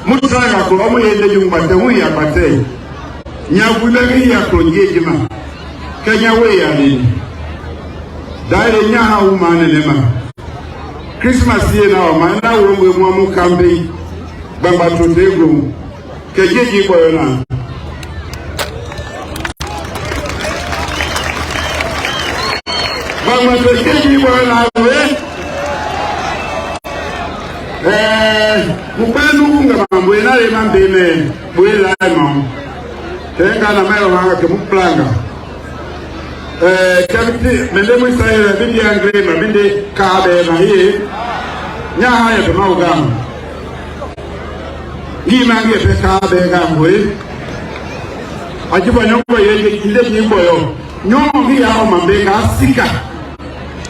Mutraka, Kolomo, the young Batawi, Abate. Nyabulagi, Yakrojima. Kenya way, I did. Died in Yaha woman and Emma. Christmas here now, my now will Mamu Kambi, Bamba to Degu, Kaji Boyana. Bamba to Kaji Boyana. Mupenu Mbuena Remambene, Buela Mom. Tenga na mero hanga Muplanga. Captain, Melemu Sayer, Bindi and Grima, Bindi Kabe, Mahi, Nahaya to Maugam. Giman get a Kabe Gamway. I give a number in the Nimboyo. No, he are my big ass Sika.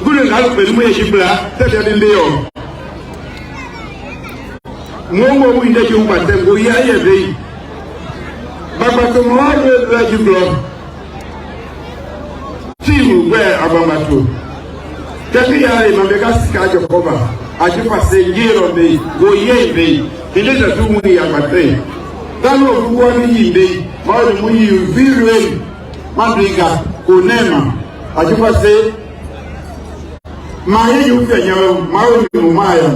Good enough with me, Shibla, tell them Leo. No more in the Jumba, then go here, but tomorrow, let you go. Team where Abamatu. Katia, Mabegas Kaja Cover. I just say year on day, go ye day. He let us do me at my day. That was one day, more than we very Madriga, Unema. I just say, my you can Maya.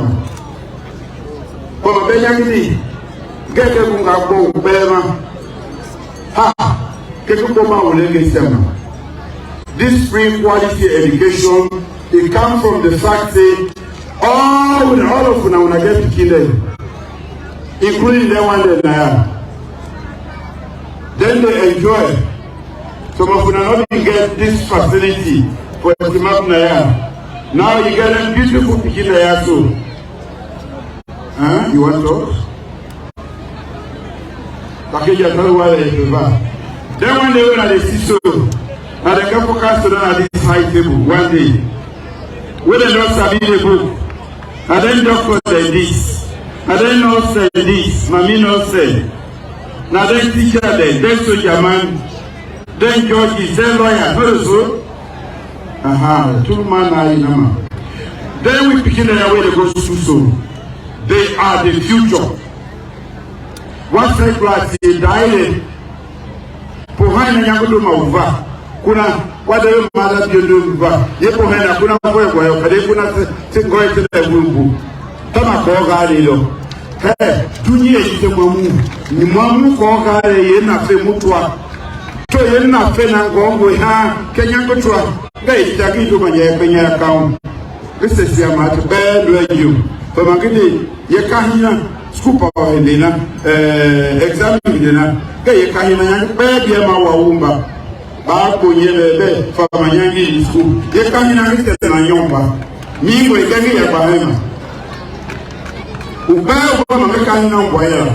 For Benjamin, get a Munga Bema. Ha, Kekuma will get them. This free quality education, it comes from the fact that all of them when I get to kill them, including the one that I am. Then they enjoy. Some of them not even get this facility for the map Naya. Now you get a beautiful picking Naya too. Huh? You want those? Then one day when I see so. And the couple cast at this high table one day. When the Lord studied the book, and then doctor said this, and then nurse said this, Mammy nurse said, now then teacher then soldier man, then judge, then lawyer, not so. Aha, 2 man are in Nama. Then we begin the way to go to so. They are the future. One second, they died. Pohana Yagudu Mauva. Kuna wada yo mada biondo ba yepo hena kuna kwa yo kade kuna ngoe tena bungu kama ko gari lo dunia yite mamu ni mamu ko gari ye na fe mutwa to ye na fe na ngongo ha Kenya kotwa ngai taki to manye Kenya account this is ya mat be do you to mangini ye kahina skupa wa elena exam elena ngai ye kahina ya be bia ma wa umba Bako yelele for Mayangi school. Ye can't even Yomba. Me with Gaggy at Bahama. Uba American Wire.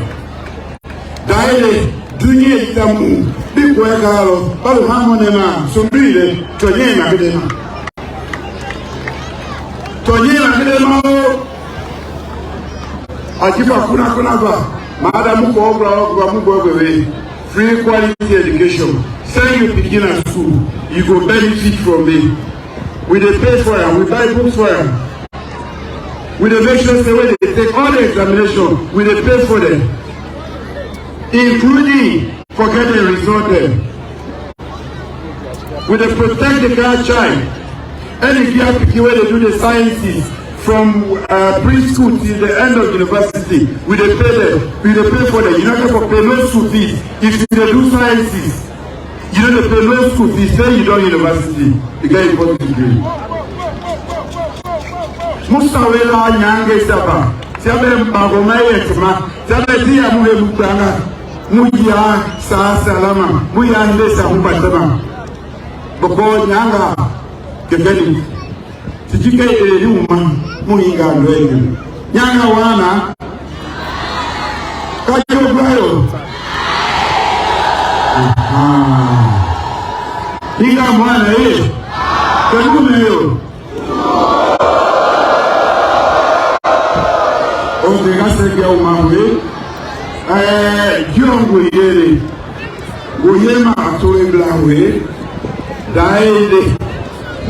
Died Dunia Tamu, Big Wagaro, Baluhamonema, Sumbrile, Tonena Videma. Tonena Videma. Ajiba Kunakunava, Madame Mugo, free quality education. Send you begin at school, you go benefit from it. We dey pay for it, we buy books for it. We dey make sure when they take all the examination, we dey pay for them. Including forget the result there. We dey protect the child. Any girl pikin wey dey do the sciences from preschool till the end of university, we dey pay them, we dey pay for them. You no get for pay no school fees if you dey do sciences. You know the pay school fees, say you don't university, you get a positive degree. Mustawela Nyange Saba, Sabe Bagomaya Tama, Sabe Dia Mubanga, Muya Sa Salama, Muya Nesa Hubatama, Boko Nyanga, Keveni, Tijika Eluma, Muinga Lwegu, Nyanga Wana, Kajo Brayo. Diga mwana karibu leo. Onde gase ya umamwe. Jongo yele. Goyema atoe blawe. Daide.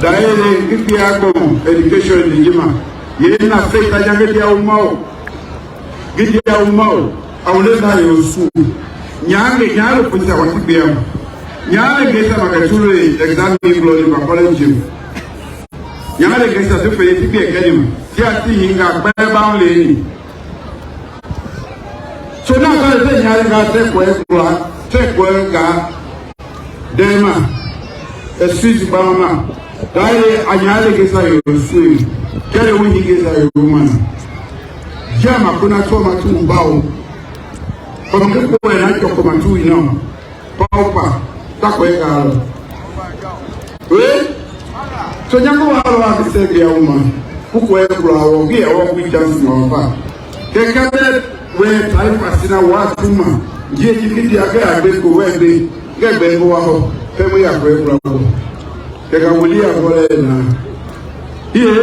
Daire kipia ko education in Jima. Ye na faith ajangetia umao. Gidia umao. Awuleza yosu. Nyange polisi awatibia. Nyange gesa makachulu exam blow in college. Nyange gesa so fe tibia kenim. Ti ati hinga pe ba le. So now God say nyange ga take ga dema. Excuse Bama. Daire anyale gesa yosu. Kele wingi gesa yosu. Jama kuna soma tu mbao. Kwa mkikuwa na choko matu ino. Paupa. Tako eka halo. So nyangu walo wakisege ya uma. Kuku ekula wawogia wawu chansi mwapa. Kekade we taifa sina watuma. Jie jikiti yake agbeko wende. Gebe ngo waho. Pemu ya kwe ekula wawo. Keka wulia kole na. Hiye.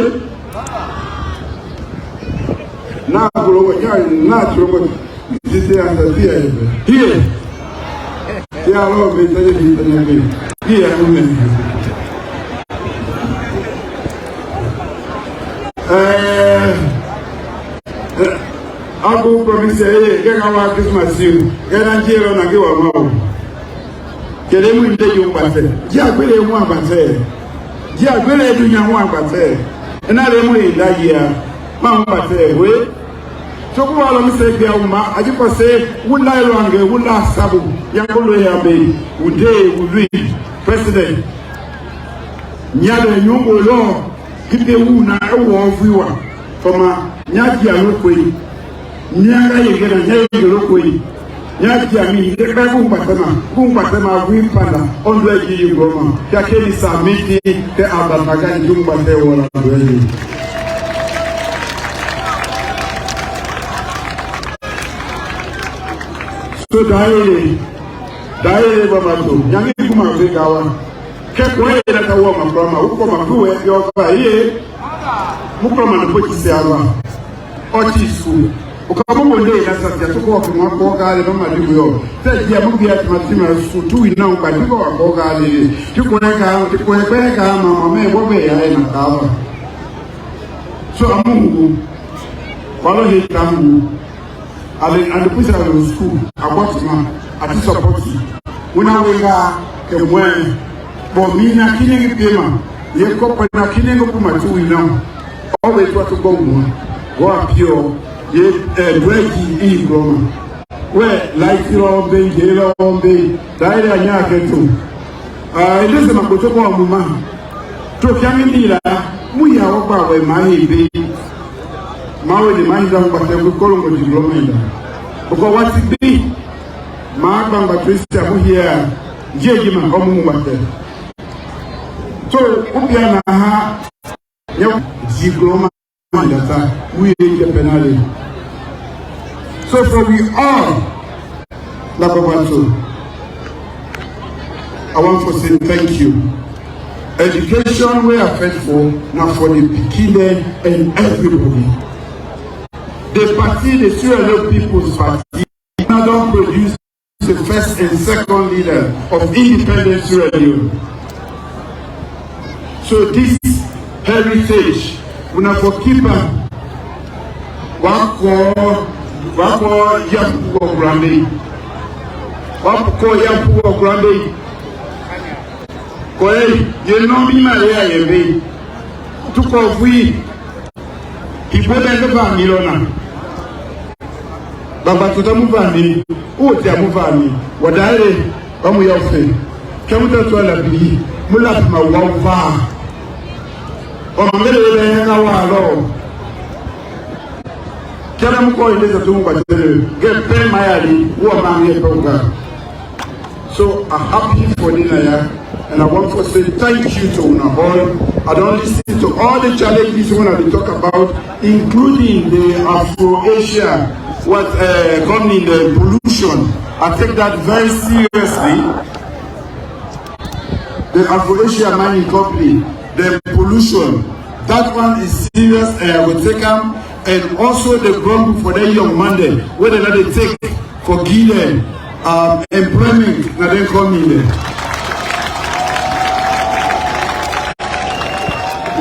Na kurogo nyari na kurogo. This is here. Here, Lord, we tell you here, women. Abu promise, get our Christmas soon. Get on here and give a mouth. Get him with the young person. Yeah, really one person. Yeah, really do you want person. And I don't wait that year. Mama say, wait. So go along say be uma ajipo say wula irange wula sabu yakolo ya be ude uri president nyale nyongo lo kipe wu na ewo viwa foma nyaji alokoi nyaga yegera nyaji alokoi nyaji ami de ba kumpatema wi panda 100 yi goma ya keni samiti te abataga njumba te wala wewe. So daire bamato nyangi kuma vekawa kekwe na kawa makrama uko makuwe yofa ye mukrama na pochisi aba ochisu ukamumo nde na sasa tuko kwa koga le mama dibuyo teje amugi ya matima sutu ina ukadiko wa koga le tukweka mama me bobe ya na kawa so amungu walo hitamu and the person in school about man at support when I wake when but me na killing payment ye ko na killing ko ma tu ina always what to go up here ye breaki in Roma where like you be je be daire anya ketu it is ma ko to ko mu ma to kyami la mu ya wo ba we ma be mawe ni mainda mbate kukolongo diploma ida uko wati bi maagba mbatwisi abuhia jeji ma omu mbate so upia na ha ya diploma ida we je penale so for we all la babato I want to say thank you. Education we are faithful now for the beginning and everybody. The party, the Sierra Leone People's Party, now don't produce the first and second leader of independent Sierra Leone. So this heritage, we have to keep wako yapu Grammy, wako yapu Grammy. Koi, you know me, Maria, yebe. Took off we. He put the Milona. Baba tutamuvani wote amuvani wadaire bamu yofe kemuta twala bi mula ma wawa o ngere na walo kala mko ileza tungu kwa tele get pay mayali wo mangi program. So I'm happy for dinner and I want to say thank you to una all. I don't listen to all the challenges we want to talk about, including the Afro-Asia coming the pollution. I take that very seriously. The Afro-Asia mining company, the pollution, that one is serious and I will take them. And also the grumble for the young Monday, whether they take for Gilead employment, and then come in there.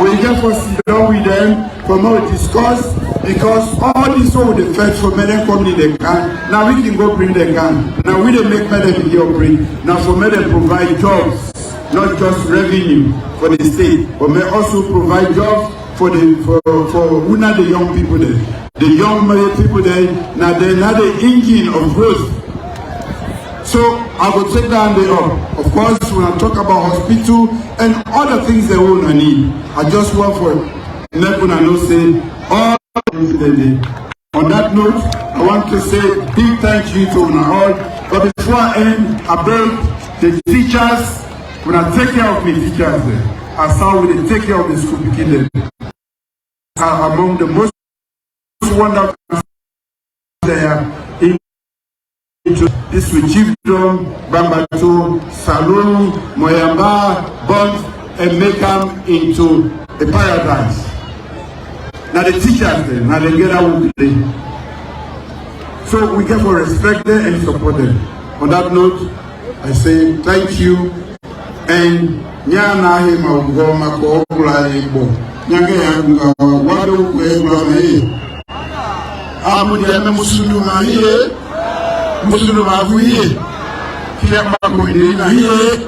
We therefore sit down with them for more discuss because all this one with the fed for many company they can. Now we can go bring the gun. Now we don't make medicine here bring. Now for medicine provide jobs, not just revenue for the state, but may also provide jobs for who not the young people there. The young people there, now they're not the engine of growth. So I will take down the up. Of course, when I talk about hospital and other things they will need, I just want for Nepuna to say all things they need. On that note, I want to say big thank you to all. But before I end, I beg the teachers, when I take care of the teachers there, I saw when they take care of the school kids there, are among the most wonderful there. This with Chiefdom, Bambato, Salon, Moyamba, Bond, and make them into a paradise. Now the teachers there, now they get out with them. So we get for respect them and support them. On that note, I say thank you and nyana he mawgoma ko kula ibo. Nyanga ya wado kula me. Amu dia musuluma hiye. Musulu mavuye kia mako ina hiye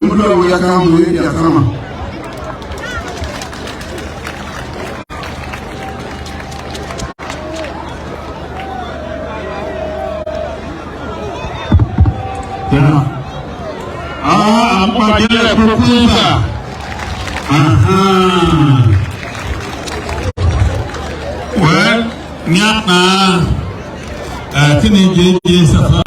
mulo ya kamu ya kama tena apa dia proposal well nyata kini jeje safa